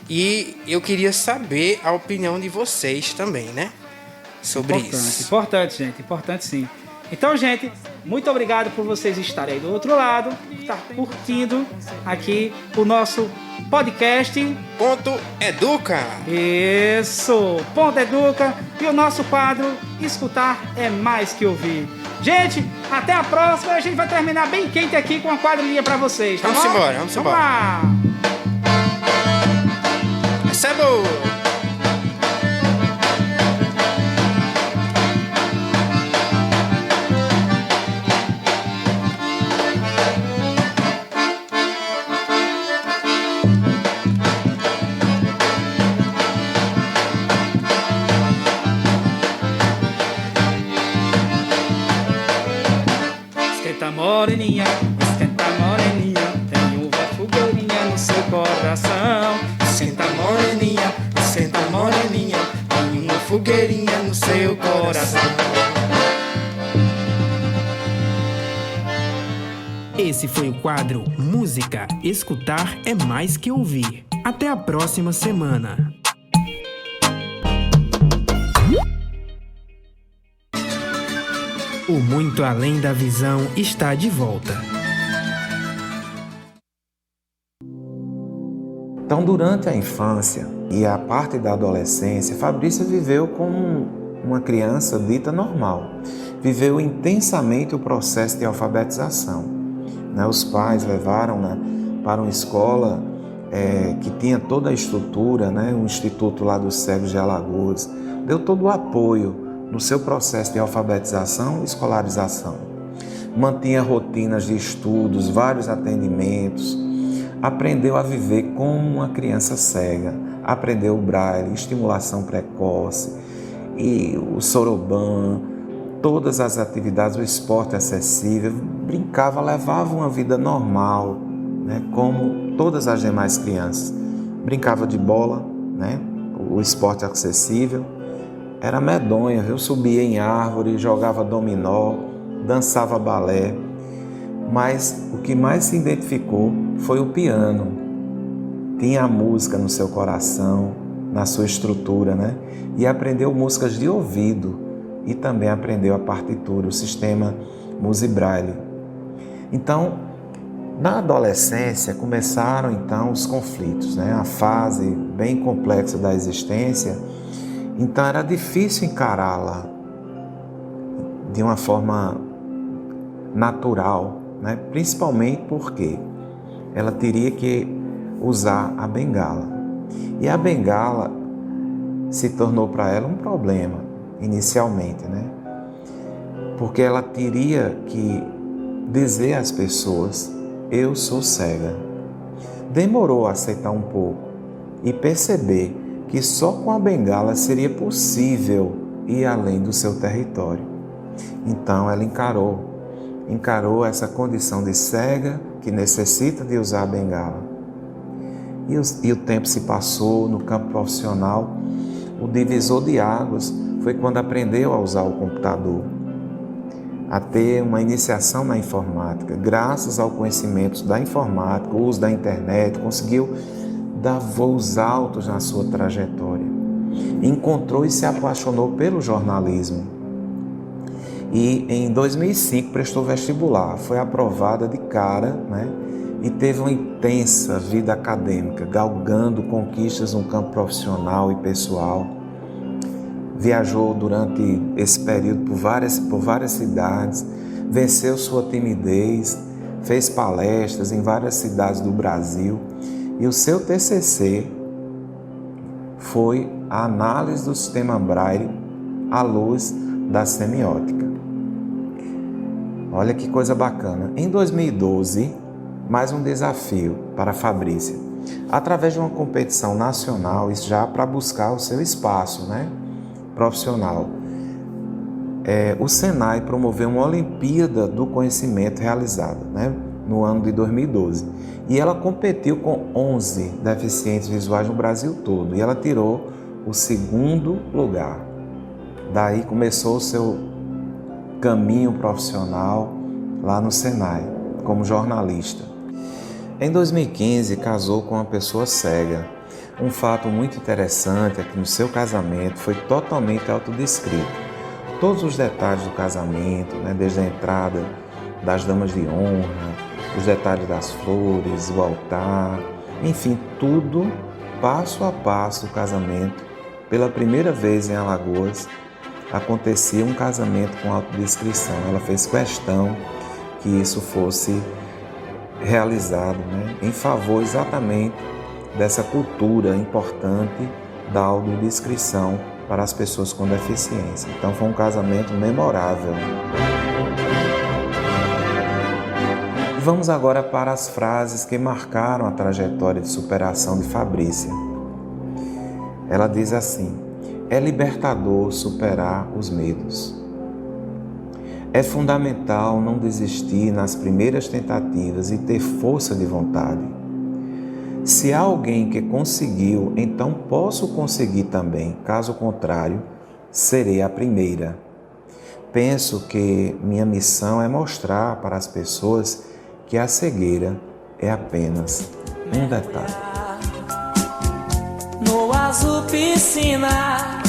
E eu queria saber a opinião de vocês também, né? Sobre isso. Importante, gente. Importante sim. Então, gente, muito obrigado por vocês estarem aí do outro lado, por estar curtindo aqui o nosso podcast Ponto Educa. Isso, Ponto Educa. E o nosso quadro Escutar é Mais Que Ouvir. Gente, até a próxima. A gente vai terminar bem quente aqui com a quadrilha pra vocês, tá bom? Vamos embora. Vamos lá. Receba! Moreninha, esquenta moreninha, tem uma fogueirinha no seu coração. Esquenta moreninha, tem uma fogueirinha no seu coração. Esse foi o quadro Música. Escutar é mais que ouvir. Até a próxima semana. O Muito Além da Visão está de volta. Então, durante a infância e a parte da adolescência, Fabrícia viveu como uma criança dita normal. Viveu intensamente o processo de alfabetização. Os pais levaram-na para uma escola que tinha toda a estrutura, um instituto lá dos Cegos de Alagoas. Deu todo o apoio no seu processo de alfabetização e escolarização. Mantinha rotinas de estudos, vários atendimentos. Aprendeu a viver como uma criança cega. Aprendeu o braille, estimulação precoce, e o soroban, todas as atividades, o esporte acessível. Brincava, levava uma vida normal, como todas as demais crianças. Brincava de bola, o esporte acessível. Era medonha, viu? Subia em árvore, jogava dominó, dançava balé. Mas o que mais se identificou foi o piano. Tinha a música no seu coração, na sua estrutura, E aprendeu músicas de ouvido e também aprendeu a partitura, o sistema Musibraille. Então, na adolescência começaram então os conflitos, a fase bem complexa da existência. Então era difícil encará-la de uma forma natural, principalmente porque ela teria que usar a bengala. E a bengala se tornou para ela um problema inicialmente, porque ela teria que dizer às pessoas: eu sou cega. Demorou a aceitar um pouco e perceber que só com a bengala seria possível ir além do seu território. Então ela encarou essa condição de cega que necessita de usar a bengala. E o tempo se passou no campo profissional. O divisor de águas foi quando aprendeu a usar o computador, a ter uma iniciação na informática. Graças ao conhecimento da informática, o uso da internet, conseguiu dar voos altos na sua trajetória. Encontrou e se apaixonou pelo jornalismo. E em 2005 prestou vestibular, foi aprovada de cara, e teve uma intensa vida acadêmica, galgando conquistas no campo profissional e pessoal. Viajou durante esse período por várias cidades, venceu sua timidez, fez palestras em várias cidades do Brasil. E o seu TCC foi a análise do sistema Braille à luz da semiótica. Olha que coisa bacana. Em 2012, mais um desafio para a Fabrícia. Através de uma competição nacional, isso já para buscar o seu espaço, profissional. O Senai promoveu uma Olimpíada do Conhecimento realizada, no ano de 2012. E ela competiu com 11 deficientes visuais no Brasil todo. E ela tirou o 2º lugar. Daí começou o seu caminho profissional lá no Senai, como jornalista. Em 2015, casou com uma pessoa cega. Um fato muito interessante é que no seu casamento foi totalmente autodescrito. Todos os detalhes do casamento, desde a entrada das damas de honra, os detalhes das flores, o altar, enfim, tudo passo a passo do casamento. Pela primeira vez em Alagoas, acontecia um casamento com autodescrição. Ela fez questão que isso fosse realizado, em favor exatamente dessa cultura importante da audiodescrição para as pessoas com deficiência. Então foi um casamento memorável. Vamos agora para as frases que marcaram a trajetória de superação de Fabrícia. Ela diz assim: é libertador superar os medos. É fundamental não desistir nas primeiras tentativas e ter força de vontade. Se há alguém que conseguiu, então posso conseguir também. Caso contrário, serei a primeira. Penso que minha missão é mostrar para as pessoas que a cegueira é apenas um detalhe. No azul piscina,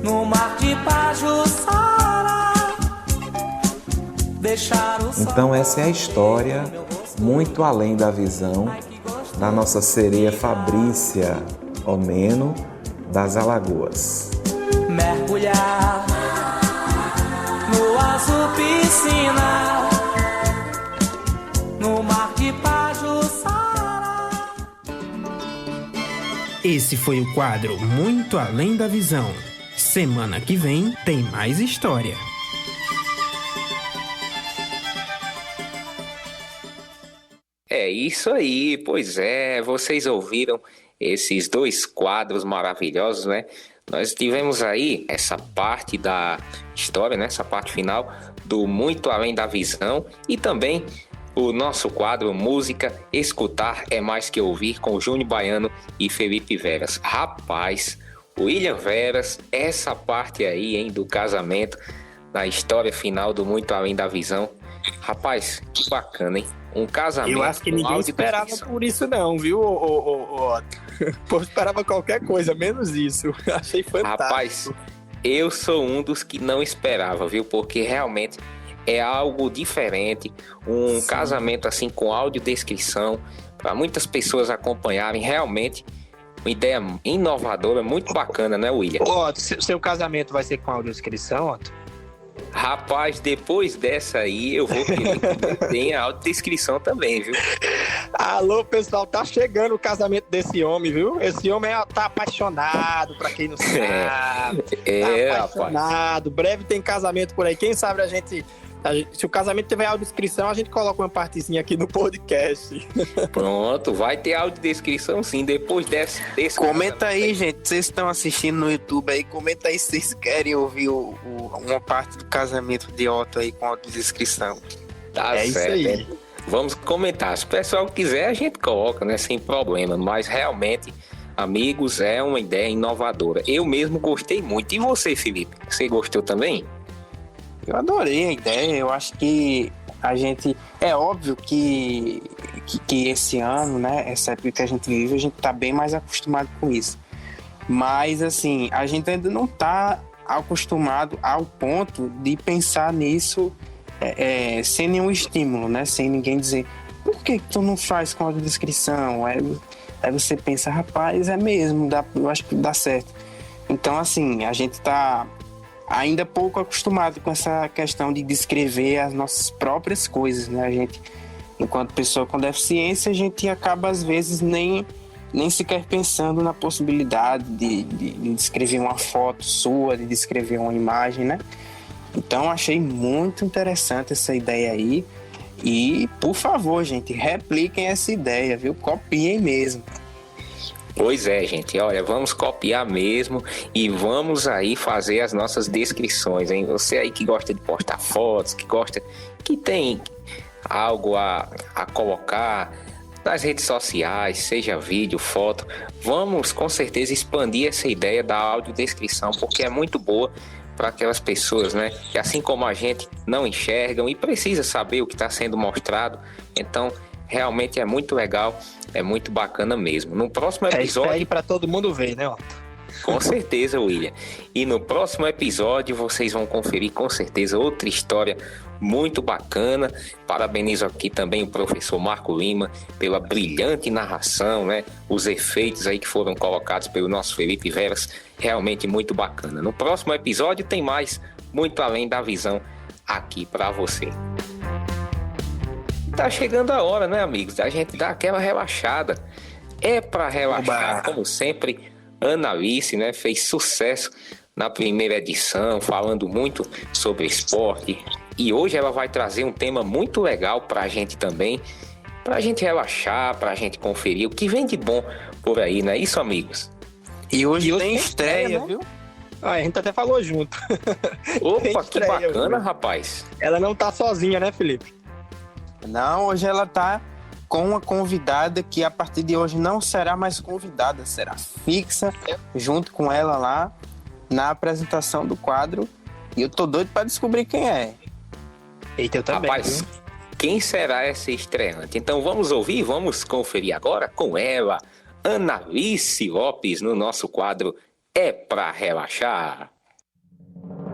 no mar de Pajuçara, deixar o sol. Então essa é a história, muito além da visão, da nossa sereia Fabrícia Omeno das Alagoas. Mergulhar no azul piscina, no mar de Pajuçara. Esse foi o quadro Muito Além da Visão. Semana que vem tem mais história. É isso aí, pois é, vocês ouviram esses dois quadros maravilhosos, né? Nós tivemos aí essa parte da história, né? Essa parte final do Muito Além da Visão e também o nosso quadro Música Escutar é Mais Que Ouvir com Júnior Baiano e Felipe Veras. Rapaz, William Veras, essa parte aí, hein, do casamento, na história final do Muito Além da Visão. Rapaz, que bacana, hein? Um casamento. Eu acho que ninguém esperava por isso não, viu, Otto? O povo esperava qualquer coisa, menos isso. Achei fantástico. Rapaz, eu sou um dos que não esperava, viu? Porque realmente é algo diferente. Um casamento assim com audiodescrição, para muitas pessoas acompanharem, realmente uma ideia inovadora, muito bacana, né, William? Otto, seu casamento vai ser com audiodescrição, Otto? Rapaz, depois dessa aí, eu vou querer que tenha autodescrição também, viu? Alô, pessoal, tá chegando o casamento desse homem, viu? Esse homem tá apaixonado, pra quem não sabe. Tá apaixonado. Rapaz. Breve tem casamento por aí. Quem sabe a gente se o casamento tiver audiodescrição, a gente coloca uma partezinha aqui no podcast. Pronto, vai ter audiodescrição sim, depois desse comenta aí, gente, vocês estão assistindo no YouTube aí, comenta aí se vocês querem ouvir uma parte do casamento de Otto aí com audiodescrição. Tá certo, isso aí. Vamos comentar, se o pessoal quiser a gente coloca, né, sem problema, mas realmente, amigos, é uma ideia inovadora. Eu mesmo gostei muito. E você, Felipe, você gostou também? Eu adorei a ideia, eu acho que a gente... É óbvio que esse ano, né, essa época que a gente vive, a gente tá bem mais acostumado com isso. Mas, assim, a gente ainda não tá acostumado ao ponto de pensar nisso sem nenhum estímulo, né? Sem ninguém dizer, por que tu não faz com a descrição? Aí você pensa, rapaz, é mesmo, eu acho que dá certo. Então, assim, a gente tá ainda pouco acostumado com essa questão de descrever as nossas próprias coisas, né? A gente, enquanto pessoa com deficiência, a gente acaba, às vezes, nem sequer pensando na possibilidade de descrever uma foto sua, de descrever uma imagem, né? Então, achei muito interessante essa ideia aí. E, por favor, gente, repliquem essa ideia, viu? Copiem mesmo. Pois é, gente, olha, vamos copiar mesmo e vamos aí fazer as nossas descrições, hein? Você aí que gosta de postar fotos, que tem algo a colocar nas redes sociais, seja vídeo, foto, vamos com certeza expandir essa ideia da audiodescrição, porque é muito boa para aquelas pessoas, né, que assim como a gente não enxergam e precisa saber o que está sendo mostrado. Então, realmente é muito legal, é muito bacana mesmo. No próximo episódio... É para todo mundo ver, né, Otto? Com certeza, William. E no próximo episódio vocês vão conferir com certeza outra história muito bacana. Parabenizo aqui também o professor Marco Lima pela brilhante narração, né? Os efeitos aí que foram colocados pelo nosso Felipe Veras, realmente muito bacana. No próximo episódio tem mais Muito Além da Visão aqui para você. Tá chegando a hora, né, amigos, da gente dar aquela relaxada. É para relaxar, como sempre. Ana Alice, né, fez sucesso na primeira edição, falando muito sobre esporte. E hoje ela vai trazer um tema muito legal para a gente também, para a gente relaxar, para a gente conferir o que vem de bom por aí, não é isso, amigos? E hoje tem estreia, né? Viu? Ah, a gente até falou junto. Opa, que bacana, viu? Rapaz. Ela não tá sozinha, né, Felipe? Não, hoje ela tá com uma convidada que a partir de hoje não será mais convidada, será fixa junto com ela lá na apresentação do quadro. E eu tô doido para descobrir quem é. Eita, eu também. Rapaz, quem será essa estreante. Então vamos ouvir, vamos conferir agora com ela, Analice Lopes, no nosso quadro É Pra Relaxar.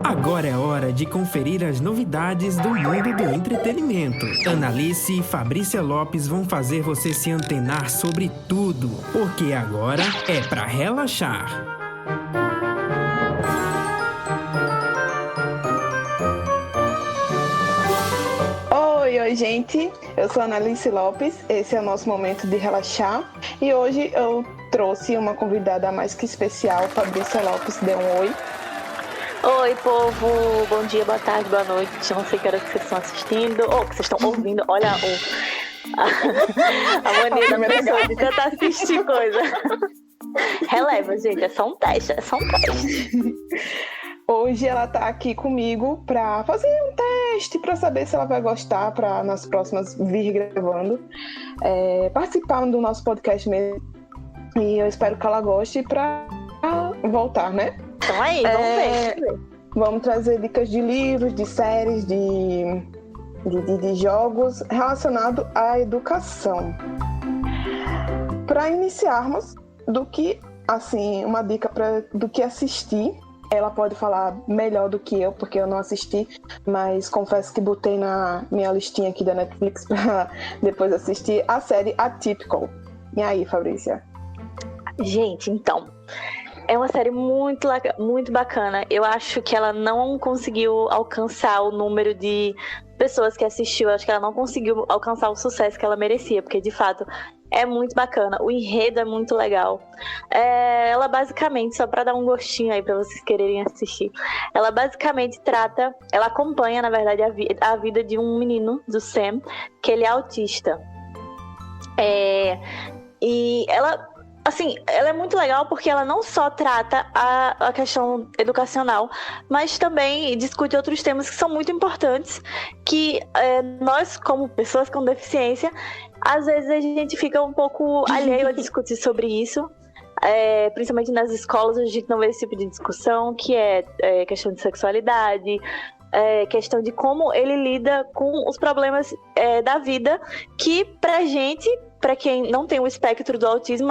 Agora é hora de conferir as novidades do mundo do entretenimento. Analice e Fabrícia Lopes vão fazer você se antenar sobre tudo, porque agora é pra relaxar. Oi, gente. Eu sou a Analice Lopes. Esse é o nosso momento de relaxar. E hoje eu trouxe uma convidada mais que especial, Fabrícia Lopes. Dê um oi. Oi, povo! Bom dia, boa tarde, boa noite. Eu não sei que hora que vocês estão assistindo ou que vocês estão ouvindo. Olha a mania da pessoa de tentar assistir coisa. Releva, gente. É só um teste, Hoje ela tá aqui comigo para fazer um teste, para saber se ela vai gostar, para nas próximas vir gravando, participar do nosso podcast mesmo. E eu espero que ela goste para voltar, né? Então aí, vamos ver. Vamos trazer dicas de livros, de séries, de jogos relacionados à educação. Para iniciarmos, uma dica do que assistir. Ela pode falar melhor do que eu, porque eu não assisti, mas confesso que botei na minha listinha aqui da Netflix para depois assistir a série Atypical. E aí, Fabrícia? Gente, então, é uma série muito bacana. Eu acho que ela não conseguiu alcançar o número de pessoas que assistiu. Eu acho que ela não conseguiu alcançar o sucesso que ela merecia, porque de fato é muito bacana. O enredo é muito legal. Ela basicamente, só para dar um gostinho aí para vocês quererem assistir, ela basicamente ela acompanha, na verdade, a vida de um menino, do Sam, que ele é autista. E ela é muito legal porque ela não só trata a questão educacional, mas também discute outros temas que são muito importantes, que nós, como pessoas com deficiência, às vezes a gente fica um pouco alheio a discutir sobre isso. Principalmente nas escolas a gente não vê esse tipo de discussão, que é questão de sexualidade, questão de como ele lida com os problemas da vida, que pra gente, para quem não tem o espectro do autismo,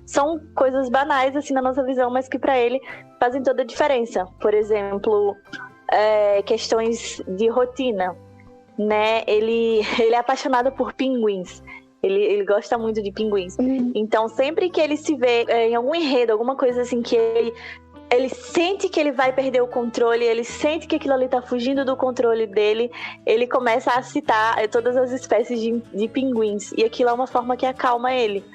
são coisas banais assim na nossa visão, mas que para ele fazem toda a diferença. Por exemplo, questões de rotina, né? Ele é apaixonado por pinguins. Ele gosta muito de pinguins. Então, sempre que ele se vê em algum enredo, alguma coisa assim que ele sente que ele vai perder o controle, ele sente que aquilo ali tá fugindo do controle dele, ele começa a citar todas as espécies de pinguins. E aquilo é uma forma que acalma ele.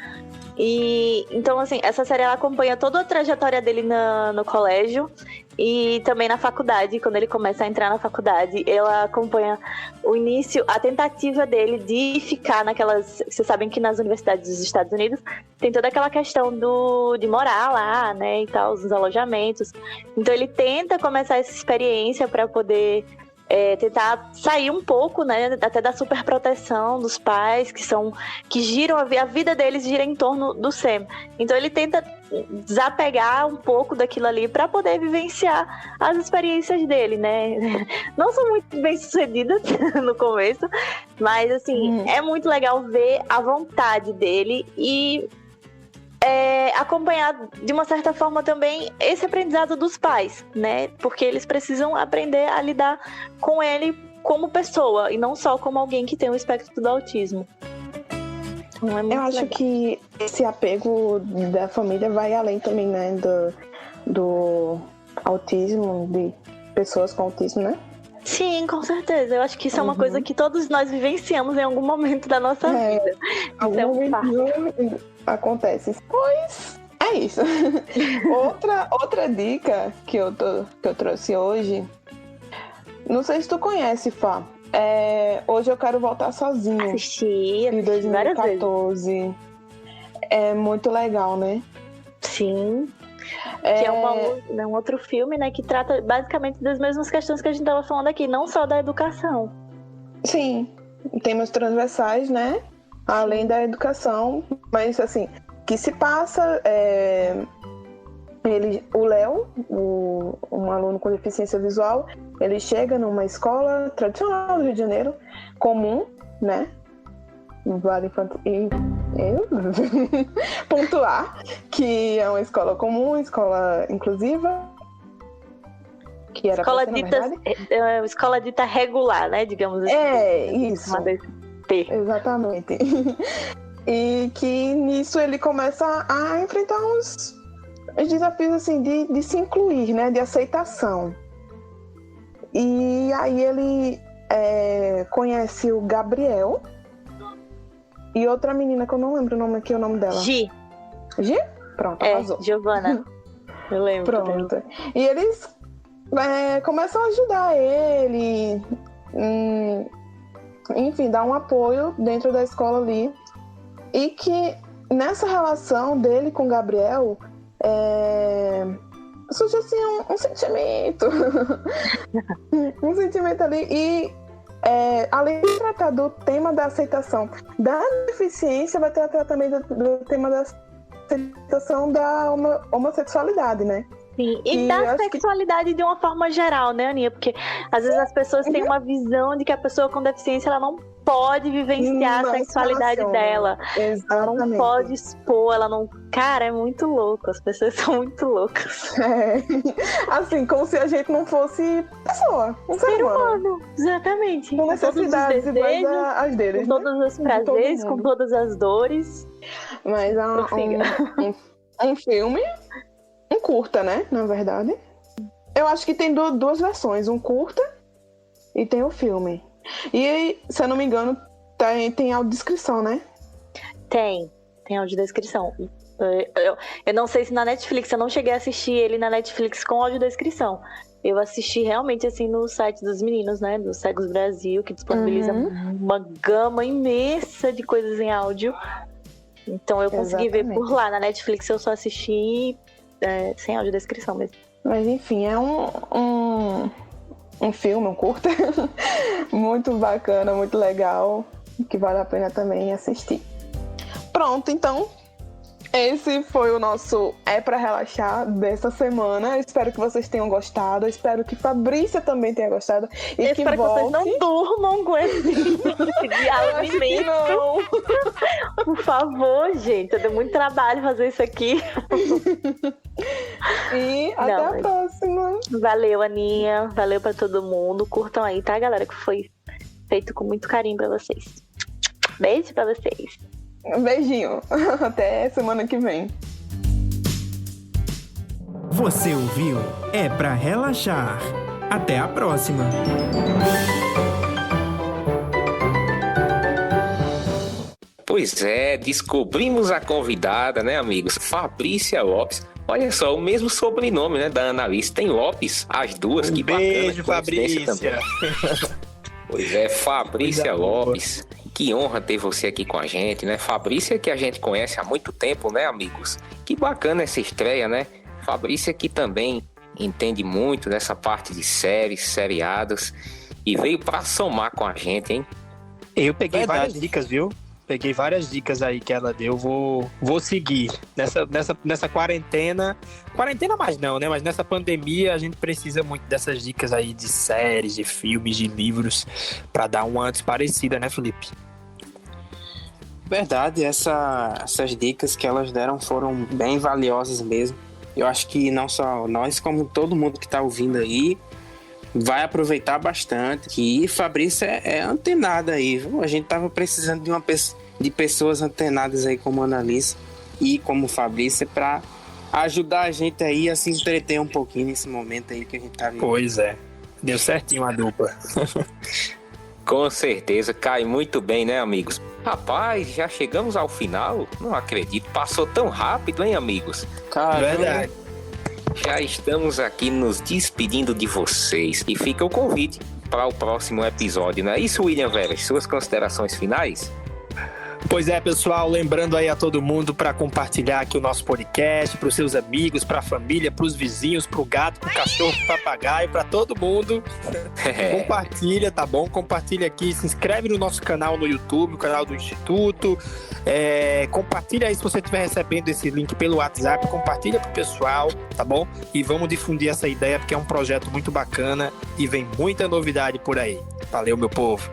E então, assim, essa série ela acompanha toda a trajetória dele no colégio e também na faculdade. Quando ele começa a entrar na faculdade, ela acompanha o início, a tentativa dele de ficar naquelas... Vocês sabem que nas universidades dos Estados Unidos tem toda aquela questão de morar lá, né, e tal, os alojamentos. Então ele tenta começar essa experiência para poder tentar sair um pouco, né, até da superproteção dos pais, que giram, a vida deles gira em torno do Sam. Então ele tenta desapegar um pouco daquilo ali para poder vivenciar as experiências dele, né? Não são muito bem sucedidas no começo, mas assim, é muito legal ver a vontade dele e acompanhar de uma certa forma também esse aprendizado dos pais, né? Porque eles precisam aprender a lidar com ele como pessoa e não só como alguém que tem o espectro do autismo. Então, eu acho legal. Que esse apego da família vai além também, né? Do autismo, de pessoas com autismo, né? Sim, com certeza. Eu acho que isso é uma coisa que todos nós vivenciamos em algum momento da nossa vida. Acontece. Pois é isso. outra dica que eu trouxe hoje, não sei se tu conhece, Fá. Hoje eu quero voltar sozinho. Assisti de 2014. É muito legal, né? Sim. Que é um outro filme, né, que trata basicamente das mesmas questões que a gente estava falando aqui, não só da educação. Sim, temas transversais, né? Além da educação, mas assim, que se passa, o Léo, um aluno com deficiência visual, ele chega numa escola tradicional do Rio de Janeiro, comum, né? Vale pontuar que é uma escola comum, escola inclusiva, que era escola pra ser, dita, escola dita regular, né? Digamos assim. Isso. Exatamente. E que nisso ele começa a enfrentar os desafios assim de se incluir, né? De aceitação. E aí ele conhece o Gabriel e outra menina que eu não lembro o nome aqui, o nome dela. Gi? Pronto, arrasou. Giovana. Eu lembro. Pronto. E eles começam a ajudar ele, enfim, dar um apoio dentro da escola ali. E que nessa relação dele com o Gabriel surge assim um sentimento. Um sentimento ali. E além de tratar do tema da aceitação da deficiência, vai tratar também do tema da aceitação da homossexualidade, né? Sim, e da sexualidade de uma forma geral, né, Aninha? Porque às vezes as pessoas têm uma visão de que a pessoa com deficiência ela não pode vivenciar a sexualidade dela. Ela não pode expor, ela não... Cara, é muito louco, as pessoas são muito loucas. Assim, como se a gente não fosse pessoa, um ser humano. Exatamente. Com necessidades iguais às deles, com todos os prazeres, com todas as dores. Mas um filme... Um curta, né? Na verdade. Eu acho que tem duas versões. Um curta e tem o filme. E, se eu não me engano, tem audiodescrição, né? Tem audiodescrição. Eu não sei se na Netflix, eu não cheguei a assistir ele na Netflix com audiodescrição. Eu assisti realmente assim no site dos meninos, né? Do Cegos Brasil, que disponibiliza uma gama imensa de coisas em áudio. Então eu consegui ver por lá. Na Netflix eu só assisti sem audiodescrição mesmo. Mas enfim, é um filme, um curta muito bacana, muito legal, que vale a pena também assistir. Pronto, então esse foi o nosso Pra Relaxar dessa semana. Eu espero que vocês tenham gostado. Eu espero que Fabrícia também tenha gostado. E eu espero que vocês não durmam com esse diálogo imenso. Por favor, gente. Deu muito trabalho fazer isso aqui. E até a próxima. Valeu, Aninha. Valeu pra todo mundo. Curtam aí, tá, galera? Que foi feito com muito carinho pra vocês. Beijo pra vocês. Um beijinho. Até semana que vem. Você ouviu? É pra relaxar. Até a próxima. Pois é, descobrimos a convidada, né, amigos? Fabrícia Lopes. Olha só, o mesmo sobrenome, né, da Annalise. Tem Lopes, as duas. Que beijo, bacana. Fabrícia. Pois é, Fabrícia Lopes. Que honra ter você aqui com a gente, né? Fabrícia, que a gente conhece há muito tempo, né, amigos? Que bacana essa estreia, né? Fabrícia, que também entende muito dessa parte de séries, seriados, e veio para somar com a gente, hein? Eu peguei várias dicas, viu? Peguei várias dicas aí que ela deu, vou seguir. Nessa quarentena mais não, né? Mas nessa pandemia a gente precisa muito dessas dicas aí de séries, de filmes, de livros, para dar uma desparecida, né, Felipe? Verdade, essas dicas que elas deram foram bem valiosas mesmo. Eu acho que não só nós, como todo mundo que está ouvindo aí, vai aproveitar bastante. E Fabrícia é antenada aí, viu? A gente tava precisando de pessoas antenadas aí como a Annalise e como Fabrícia para ajudar a gente aí a se entreter um pouquinho nesse momento aí que a gente tá vivendo. Pois é, deu certinho a dupla. Com certeza, cai muito bem, né, amigos? Rapaz, já chegamos ao final? Não acredito, passou tão rápido, hein, amigos? Verdade. Já estamos aqui nos despedindo de vocês e fica o convite para o próximo episódio, não é isso, William Veras? Suas considerações finais? Pois é, pessoal, lembrando aí a todo mundo para compartilhar aqui o nosso podcast, para os seus amigos, para a família, para os vizinhos, para o gato, para o cachorro, para o papagaio, para todo mundo. Compartilha, tá bom? Compartilha aqui, se inscreve no nosso canal no YouTube, o canal do Instituto. Compartilha aí se você estiver recebendo esse link pelo WhatsApp, compartilha pro pessoal, tá bom? E vamos difundir essa ideia porque é um projeto muito bacana e vem muita novidade por aí. Valeu, meu povo!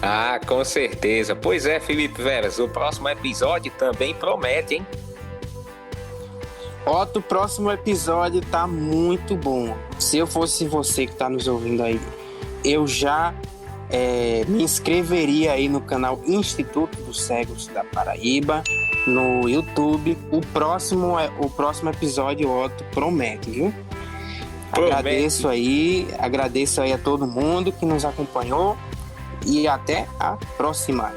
Ah, com certeza. Pois é, Felipe Veras, o próximo episódio também promete, hein? Otto, o próximo episódio tá muito bom. Se eu fosse você que tá nos ouvindo aí, eu já me inscreveria aí no canal Instituto dos Cegos da Paraíba, no YouTube. O próximo episódio, Otto, promete, viu? Agradeço aí a todo mundo que nos acompanhou e até a próxima.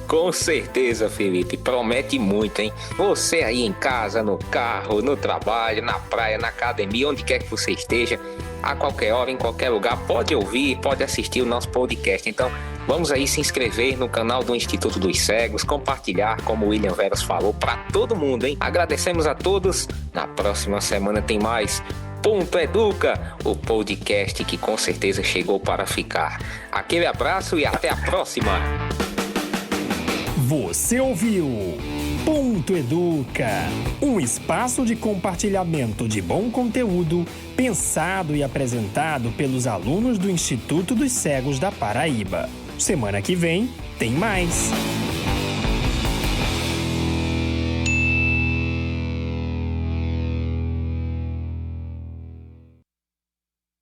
Com certeza, Felipe, promete muito, hein? Você aí em casa, no carro, no trabalho, na praia, na academia, onde quer que você esteja, a qualquer hora, em qualquer lugar, pode ouvir, pode assistir o nosso podcast. Então, vamos aí se inscrever no canal do Instituto dos Cegos, compartilhar, como o William Veras falou, para todo mundo, hein? Agradecemos a todos. Na próxima semana tem mais Ponto Educa, o podcast que com certeza chegou para ficar. Aquele abraço e até a próxima! Você ouviu Ponto Educa, um espaço de compartilhamento de bom conteúdo pensado e apresentado pelos alunos do Instituto dos Cegos da Paraíba. Semana que vem tem mais!